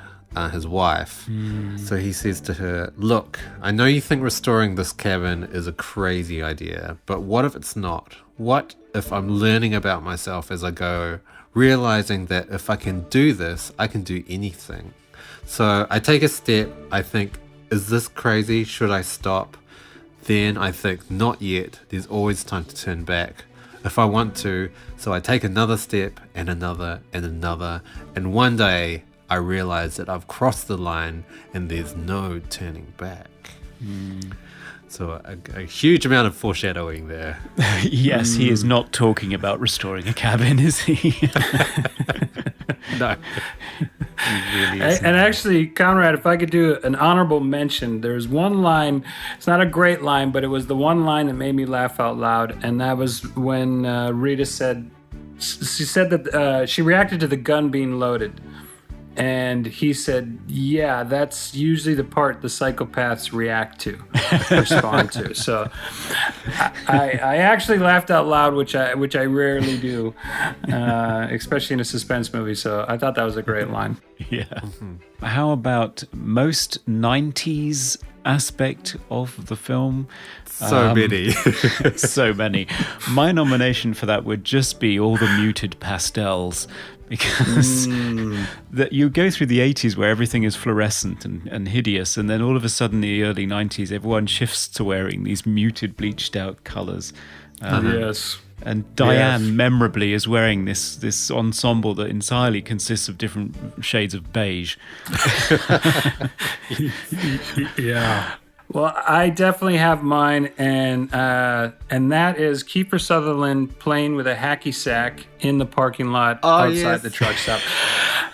his wife. So he says to her, "Look, I know you think restoring this cabin is a crazy idea, but what if it's not? What if I'm learning about myself as I go, realizing that if I can do this, I can do anything? So I take a step, I think, is this crazy? Should I stop? Then I think, not yet. There's always time to turn back if I want to. So I take another step and another and another. And one day I realize that I've crossed the line and there's no turning back." So a huge amount of foreshadowing there. Yes, he is not talking about restoring a cabin, is he? No. He really isn't. And actually, Conrad, if I could do an honorable mention, there's one line. It's not a great line, but it was the one line that made me laugh out loud. And that was when Rita said, she said that she reacted to the gun being loaded. And he said, "Yeah, that's usually the part the psychopaths react to, respond to." So I actually laughed out loud, which I rarely do, especially in a suspense movie. So I thought that was a great line. Yeah. How about most 90s aspect of the film? So many. So many. My nomination for that would just be all the muted pastels, because that you go through the 80s where everything is fluorescent and hideous, and then all of a sudden in the early 90s everyone shifts to wearing these muted bleached out colors. Yes. And Diane memorably is wearing this ensemble that entirely consists of different shades of beige. Yeah. Well, I definitely have mine, and that is Kiefer Sutherland playing with a hacky sack in the parking lot outside the truck stop.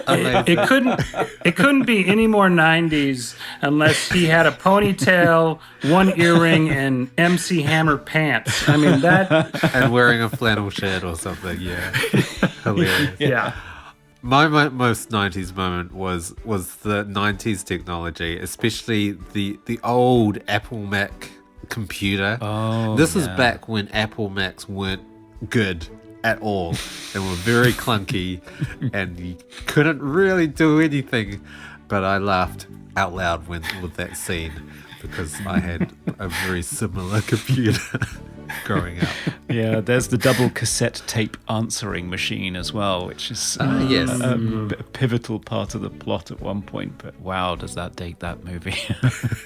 It couldn't be any more 90s unless he had a ponytail, one earring, and MC Hammer pants. I mean that. And wearing a flannel shirt or something. Yeah. Hilarious. Yeah. My most 90s moment was the 90s technology, especially the old Apple Mac computer. This is back when Apple Macs weren't good at all and were very clunky and you couldn't really do anything. But I laughed out loud with that scene because I had a very similar computer growing up. Yeah, there's the double cassette tape answering machine as well, which is a pivotal part of the plot at one point. But wow, does that date that movie?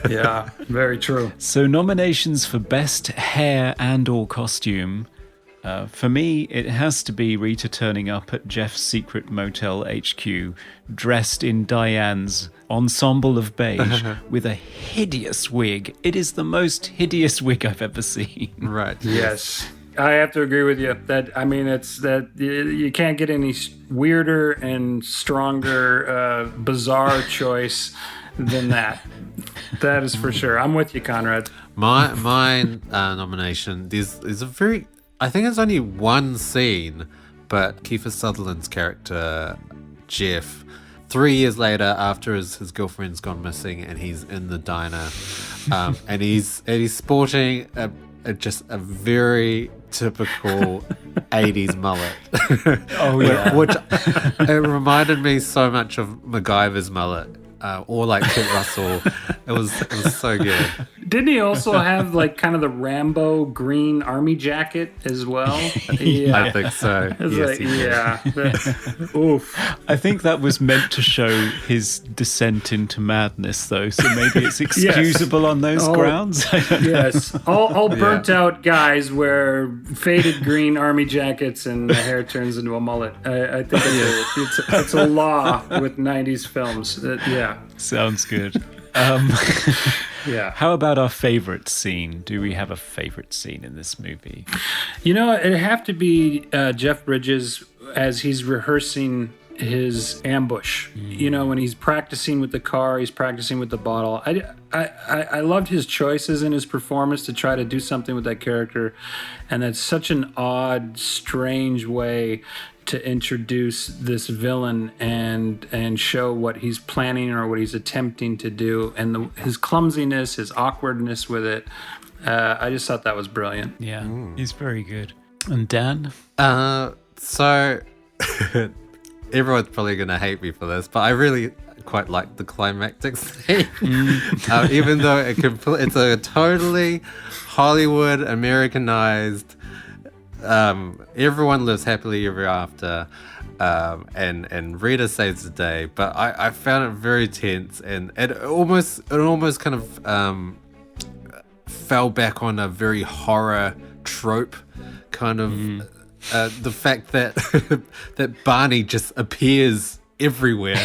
Yeah, very true. So nominations for best hair and or costume. For me, it has to be Rita turning up at Jeff's secret motel HQ, dressed in Diane's ensemble of beige with a hideous wig. It is the most hideous wig I've ever seen. Right. Yes. I have to agree with you. It's that you can't get any weirder and stronger, bizarre choice than that. That is for sure. I'm with you, Conrad. My nomination, there's a very, I think it's only one scene, but Kiefer Sutherland's character, Jeff, 3 years later after his girlfriend's gone missing and he's in the diner, and he's sporting just a very typical 80s mullet. Oh, yeah. Which it reminded me so much of MacGyver's mullet. Or like Kurt Russell. It was so good. Didn't he also have like kind of the Rambo green army jacket as well? Yeah. I think so. Yes, he did. Oof. I think that was meant to show his descent into madness, though, so maybe it's excusable on those grounds. Yes. All burnt out guys wear faded green army jackets and the hair turns into a mullet. I think it's a law with 90s films. Yeah. Sounds good. Yeah. How about our favorite scene? Do we have a favorite scene in this movie? You know, it'd have to be Jeff Bridges as he's rehearsing his ambush. You know, when he's practicing with the car, he's practicing with the bottle. I loved his choices in his performance to try to do something with that character, and that's such an odd, strange way to introduce this villain and show what he's planning or what he's attempting to do, and his clumsiness, his awkwardness with it. I just thought that was brilliant. Yeah, he's very good. And Dan? So everyone's probably going to hate me for this, but I really quite like the climactic scene. Even though it's a totally Hollywood Americanized, everyone lives happily ever after, and Rita saves the day. But I found it very tense, and it almost kind of fell back on a very horror trope kind of the fact that that Barney just appears everywhere,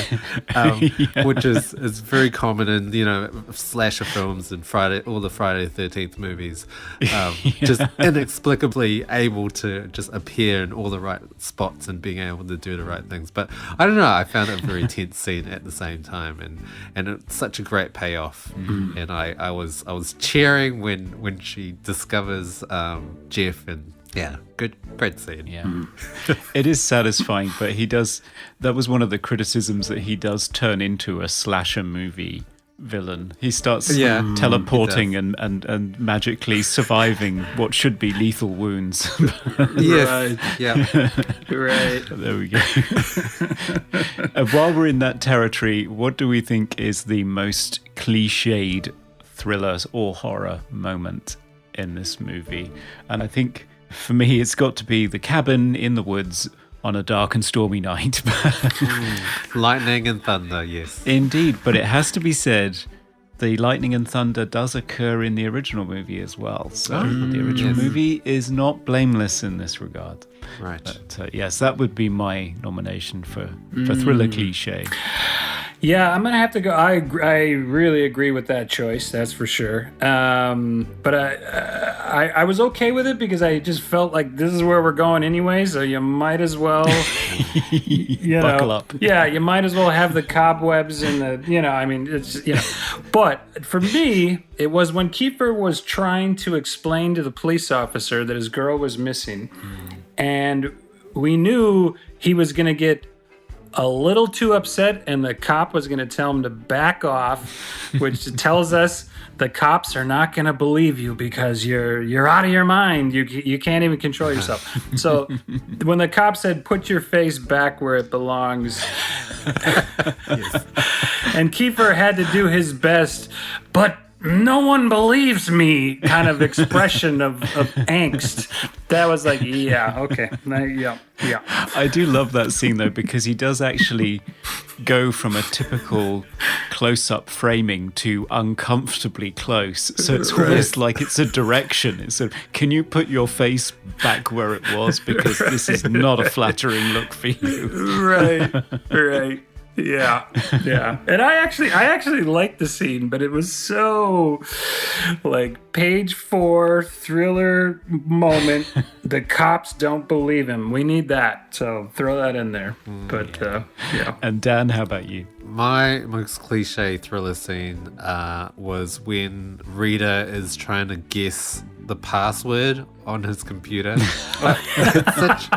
which is very common in, you know, slasher films and all the Friday the 13th movies, just inexplicably able to just appear in all the right spots and being able to do the right things. But I don't know, I found it a very tense scene at the same time, and it's such a great payoff. And I was cheering when she discovers Jeff, and yeah, great scene. Yeah. It is satisfying, but that was one of the criticisms, that he does turn into a slasher movie villain. He starts teleporting and magically surviving what should be lethal wounds. Yes. Yeah. Right. There we go. While we're in that territory, what do we think is the most cliched thriller or horror moment in this movie? And I think for me, it's got to be the cabin in the woods on a dark and stormy night. Lightning and thunder, yes. Indeed, but it has to be said, the lightning and thunder does occur in the original movie as well. So the original movie is not blameless in this regard. Right. But yes, that would be my nomination for thriller cliche. Yeah, I'm gonna have to go. I really agree with that choice. That's for sure. But I was okay with it because I just felt like this is where we're going anyway. So you might as well, buckle up. Yeah, you might as well have the cobwebs and the, I mean, it's But for me, it was when Kiefer was trying to explain to the police officer that his girl was missing, and we knew he was gonna get a little too upset, and the cop was going to tell him to back off, which tells us the cops are not going to believe you because you're out of your mind. You can't even control yourself. So when the cop said, "Put your face back where it belongs," and Kiefer had to do his best, but no one believes me kind of expression of angst. That was like, yeah, okay. Yeah. I do love that scene, though, because he does actually go from a typical close-up framing to uncomfortably close. So it's almost like it's a direction. It's sort of, can you put your face back where it was? Because this is not a flattering look for you. Right. Yeah. And I actually liked the scene, but it was so like page 4 thriller moment. The cops don't believe him. We need that. So throw that in there. But yeah. And Dan, how about you? My most cliche thriller scene was when Rita is trying to guess the password on his computer. It's such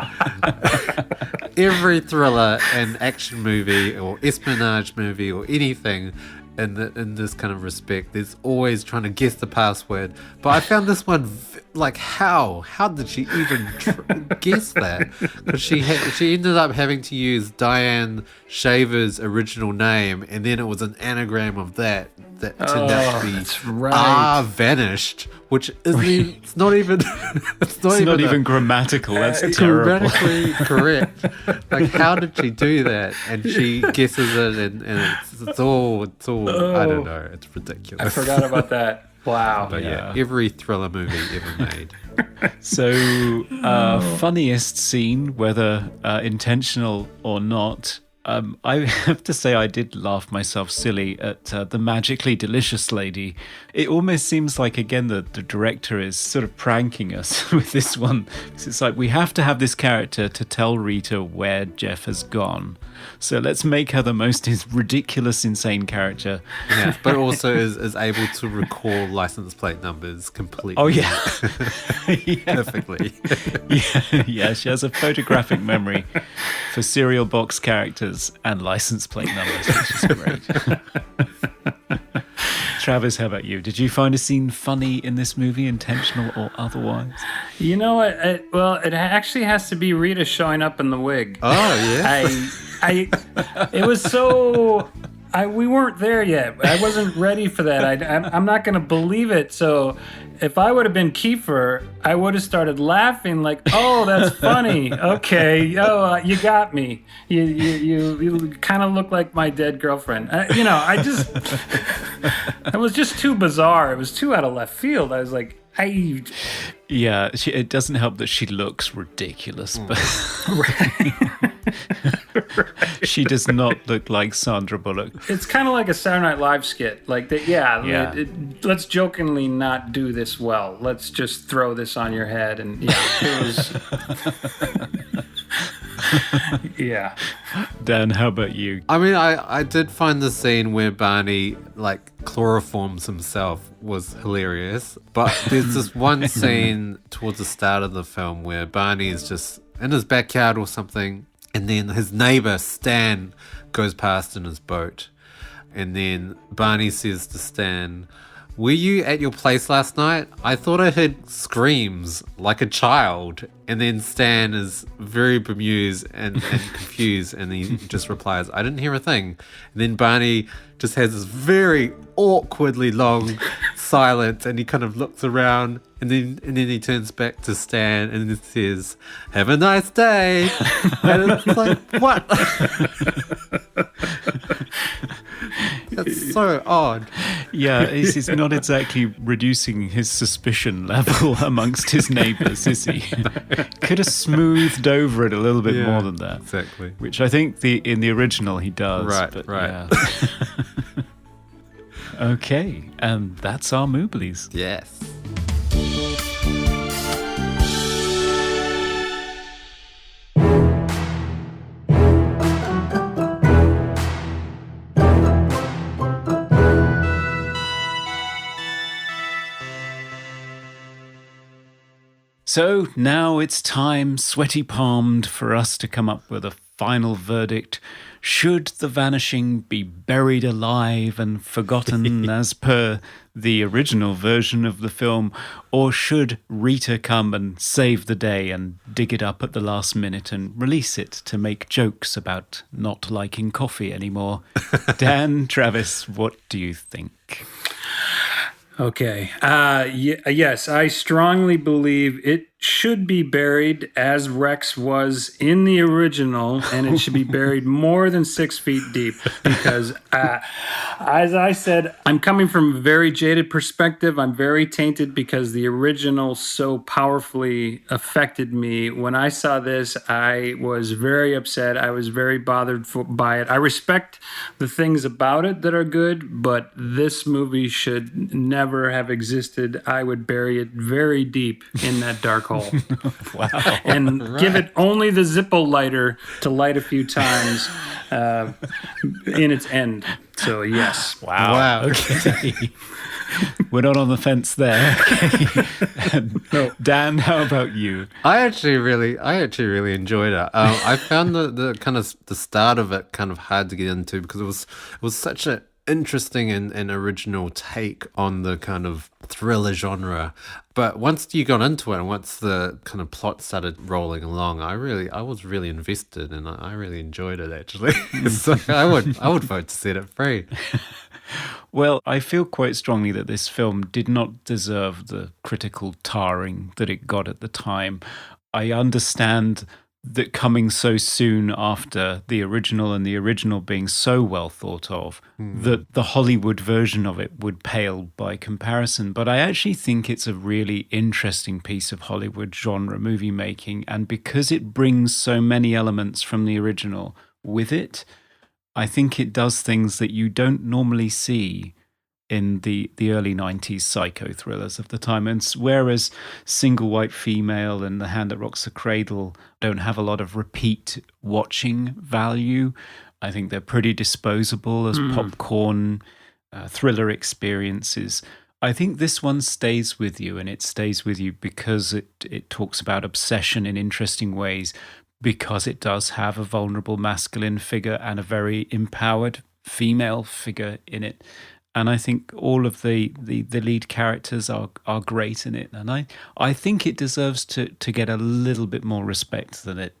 every thriller and action movie or espionage movie or anything in this kind of respect, there's always trying to guess the password. But I found this one like, how did she even guess that? Because she ended up having to use Diane Shaver's original name, and then it was an anagram of that turned out to be vanished, which isn't it's not even grammatical. That's terrible. Grammatically correct. Like, how did she do that? And she guesses it, and it's all I don't know. It's ridiculous. I forgot about that. Wow. But yeah, every thriller movie ever made. So, funniest scene, whether intentional or not, I have to say I did laugh myself silly at the magically delicious lady. It almost seems like, again, the director is sort of pranking us with this one. It's like, we have to have this character to tell Rita where Jeff has gone. So let's make her the most ridiculous, insane character. Yeah, but also is able to recall license plate numbers completely. Oh, yeah. Perfectly. Yeah, she has a photographic memory for cereal box characters and license plate numbers, which is great. Travis, how about you? Did you find a scene funny in this movie, intentional or otherwise? You know what? It actually has to be Rita showing up in the wig. Oh, yeah. It was so... we weren't there yet. I wasn't ready for that. I'm not going to believe it. So if I would have been Kiefer, I would have started laughing like, oh, that's funny. Okay. Oh, you got me. You kind of look like my dead girlfriend. It was just too bizarre. It was too out of left field. I was like, Yeah, it doesn't help that she looks ridiculous, but she does not look like Sandra Bullock. It's kind of like a Saturday Night Live skit. Like that, let's jokingly not do this well. Let's just throw this on your head, and it was. Yeah. Dan, how about you? I mean, I did find the scene where Barney, chloroforms himself was hilarious. But there's this one scene towards the start of the film where Barney is just in his backyard or something, and then his neighbor, Stan, goes past in his boat. And then Barney says to Stan, "Were you at your place last night? I thought I heard screams like a child." And then Stan is very bemused and confused, and he just replies, "I didn't hear a thing." And then Barney just has this very awkwardly long silence, and he kind of looks around, and then he turns back to Stan and he says, "Have a nice day." And it's like, what? That's so odd. Yeah, he's not exactly reducing his suspicion level amongst his neighbours, is he? Could have smoothed over it a little bit more than that. Exactly. Which I think in the original he does. Right. Yeah. Okay, and that's our Mooblies. Yes. So now it's time, sweaty palmed, for us to come up with a final verdict. Should The Vanishing be buried alive and forgotten as per the original version of the film, or should Rita come and save the day and dig it up at the last minute and release it to make jokes about not liking coffee anymore? Dan, Travis, what do you think? Okay. Yes, I strongly believe it should be buried as Rex was in the original, and it should be buried more than 6 feet deep because, as I said, I'm coming from a very jaded perspective. I'm very tainted because the original so powerfully affected me. When I saw this, I was very upset. I was very bothered by it. I respect the things about it that are good, but this movie should never have existed. I would bury it very deep in that dark hole. Wow. And give it only the Zippo lighter to light a few times in its end. So, yes. Wow. Okay. We're not on the fence there. No. Dan, how about you? I actually really enjoyed it. I found the kind of the start of it kind of hard to get into because it was such an interesting and original take on the kind of thriller genre. But once you got into it and once the kind of plot started rolling along, I was really invested and I really enjoyed it actually. So I would vote to set it free. Well, I feel quite strongly that this film did not deserve the critical tarring that it got at the time. I understand that coming so soon after the original and the original being so well thought of, that the Hollywood version of it would pale by comparison. But I actually think it's a really interesting piece of Hollywood genre movie making. And because it brings so many elements from the original, with it. I think it does things that you don't normally see in the early 90s psycho thrillers of the time. And whereas Single White Female and The Hand That Rocks the Cradle don't have a lot of repeat watching value, I think they're pretty disposable as popcorn thriller experiences. I think this one stays with you, and it stays with you because it talks about obsession in interesting ways, because it does have a vulnerable masculine figure and a very empowered female figure in it. And I think all of the lead characters are great in it. And I think it deserves to get a little bit more respect than it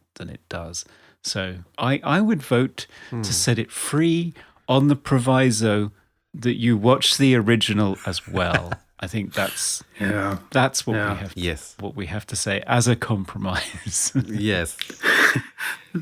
does. So I would vote to set it free on the proviso that you watch the original as well. I think that's what we have. Yes. What we have to say as a compromise. Yes.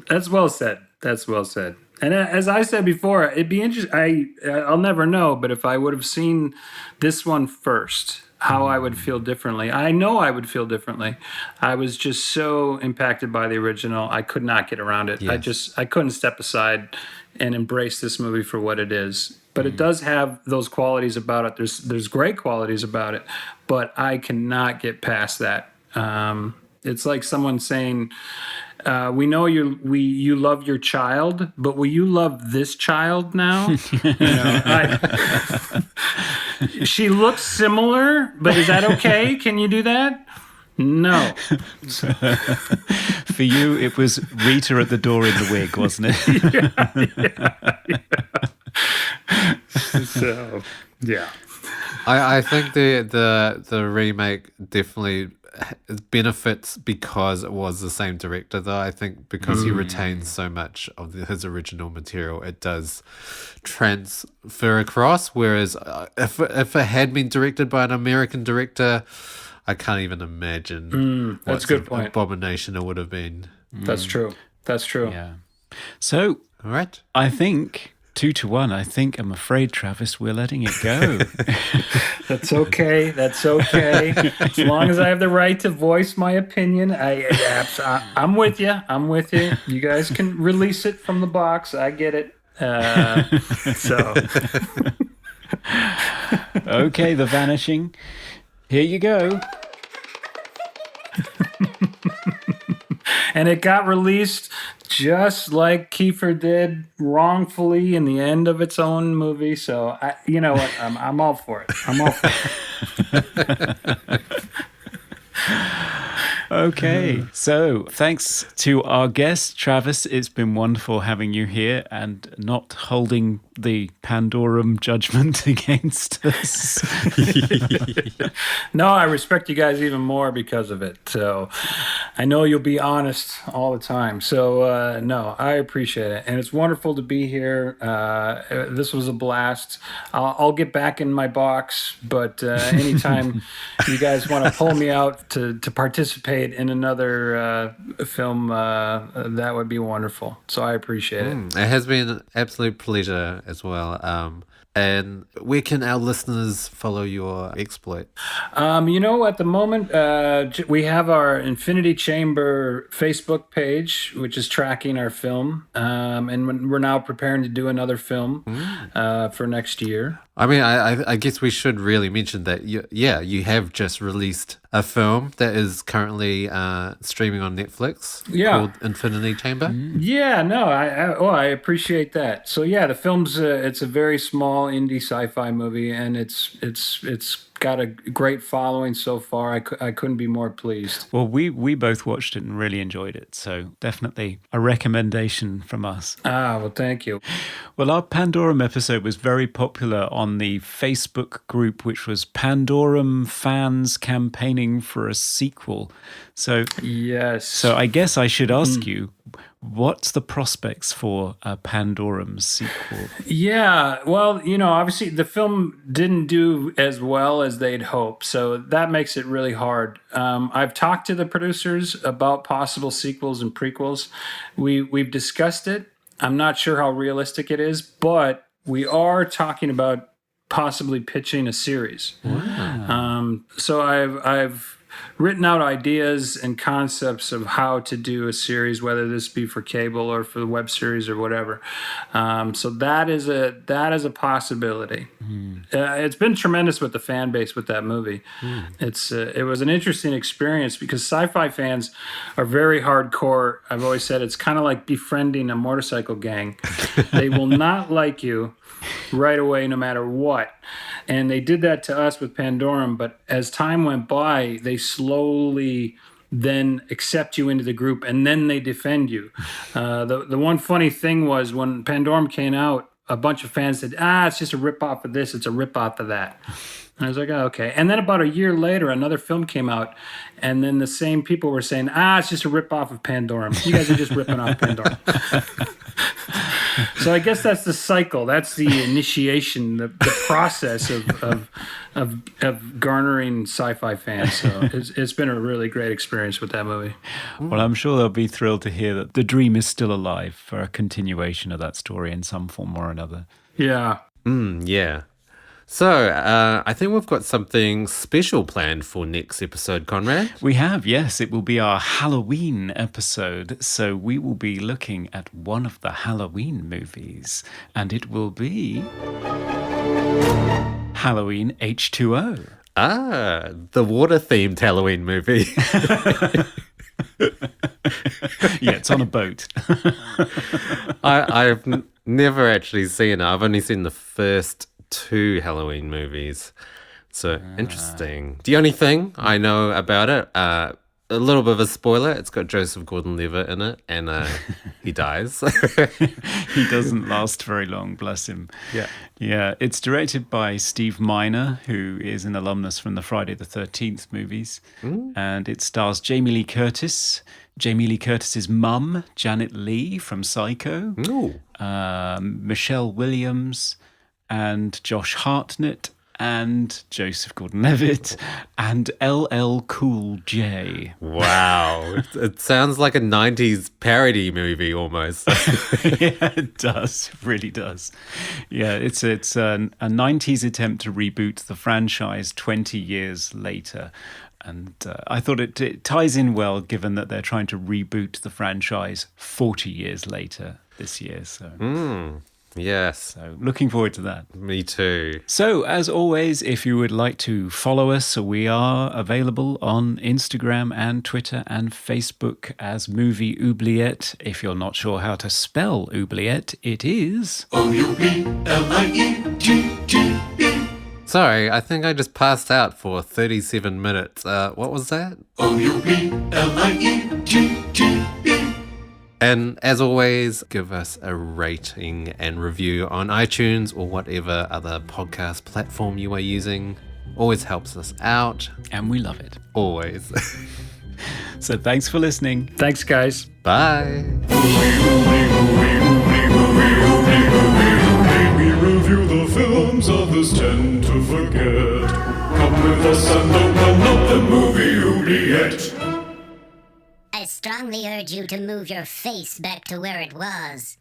That's well said. That's well said. And as I said before, it'd be interesting. I'll never know, but if I would have seen this one first, how I would feel differently. I know I would feel differently. I was just so impacted by the original. I could not get around it. Yes. I couldn't step aside and embrace this movie for what it is. But it does have those qualities about it. There's great qualities about it, but I cannot get past that. It's like someone saying, we know you love your child, but will you love this child now? She looks similar, but is that okay? Can you do that? No. For you, it was Rita at the door in the wig, wasn't it? So, yeah. I think the remake definitely benefits because it was the same director, though. I think because he retains so much of his original material, it does transfer across. Whereas if it had been directed by an American director, I can't even imagine that's a good point. Abomination it would have been. That's true. That's true. Yeah. So, All right. I think 2-1. I'm afraid, Travis, we're letting it go. That's okay. That's okay. As long as I have the right to voice my opinion, I'm with you. I'm with you. You guys can release it from the box. I get it. So. Okay, The Vanishing. Here you go. And it got released just like Kiefer did wrongfully in the end of its own movie. So, you know what? I'm all for it. I'm all for it. Okay, so thanks to our guest, Travis. It's been wonderful having you here and not holding the Pandorum judgment against us. No, I respect you guys even more because of it. So I know you'll be honest all the time. So, no, I appreciate it. And it's wonderful to be here. This was a blast. I'll get back in my box, but anytime you guys want to pull me out to participate in another film, that would be wonderful. So I appreciate it. It has been an absolute pleasure as well. And where can our listeners follow your exploit? At the moment, we have our Infinity Chamber Facebook page, which is tracking our film. And we're now preparing to do another film for next year. I mean, I guess we should really mention that, you have just released a film that is currently streaming on Netflix called Infinity Chamber. Yeah, no, I appreciate that. So yeah, the film's it's a very small indie sci-fi movie, and it's got a great following so far. I couldn't be more pleased. Well, we both watched it and really enjoyed it, so definitely a recommendation from us. Well, thank you. Well, our Pandorum episode was very popular on the Facebook group, which was Pandorum Fans Campaigning for a Sequel. So, yes. So I guess I should ask you, what's the prospects for a Pandorum sequel? Yeah, well, obviously the film didn't do as well as they'd hoped, so that makes it really hard. I've talked to the producers about possible sequels and prequels. We've discussed it. I'm not sure how realistic it is, but we are talking about possibly pitching a series. Wow. So I've written out ideas and concepts of how to do a series, whether this be for cable or for the web series or whatever. So that is a possibility. It's been tremendous with the fan base with that movie. It was an interesting experience because sci-fi fans are very hardcore. I've always said it's kind of like befriending a motorcycle gang. They will not like you right away no matter what. And they did that to us with Pandorum, but as time went by, they slowly then accept you into the group, and then they defend you. The one funny thing was when Pandorum came out, a bunch of fans said, it's just a rip-off of this, it's a rip-off of that. And I was like, oh, okay. And then about a year later, another film came out, and then the same people were saying, it's just a rip-off of Pandorum. You guys are just ripping off Pandorum. So I guess that's the cycle. That's the initiation, the process of garnering sci-fi fans. So it's been a really great experience with that movie. Well, I'm sure they'll be thrilled to hear that the dream is still alive for a continuation of that story in some form or another. Yeah. Yeah. So, I think we've got something special planned for next episode, Conrad. We have, yes. It will be our Halloween episode. So we will be looking at one of the Halloween movies, and it will be Halloween H2O. The water-themed Halloween movie. Yeah, it's on a boat. I've never actually seen it. I've only seen the first 2 Halloween movies. So interesting. The only thing I know about it, a little bit of a spoiler, it's got Joseph Gordon-Levitt in it, and he dies. He doesn't last very long, bless him. Yeah, it's directed by Steve Miner, who is an alumnus from the Friday the 13th movies. And it stars Jamie Lee Curtis, Jamie Lee Curtis's mum, Janet Leigh from Psycho, Michelle Williams, and Josh Hartnett, and Joseph Gordon-Levitt, and LL Cool J. Wow. It sounds like a 90s parody movie almost. Yeah, it does. It really does. Yeah, it's a 90s attempt to reboot the franchise 20 years later. And I thought it ties in well, given that they're trying to reboot the franchise 40 years later this year. So. Yes. So looking forward to that. Me too. So as always, if you would like to follow us, we are available on Instagram and Twitter and Facebook as Movie Oubliette. If you're not sure how to spell Oubliette, it is Oubliette. Sorry, I think I just passed out for 37 minutes. What was that? Oubliette. And as always, give us a rating and review on iTunes or whatever other podcast platform you are using. Always helps us out. And we love it. Always. So thanks for listening. Thanks, guys. Bye. We review the films others tend to forget. Come with us and open up the movie Oubliette. I strongly urge you to move your face back to where it was.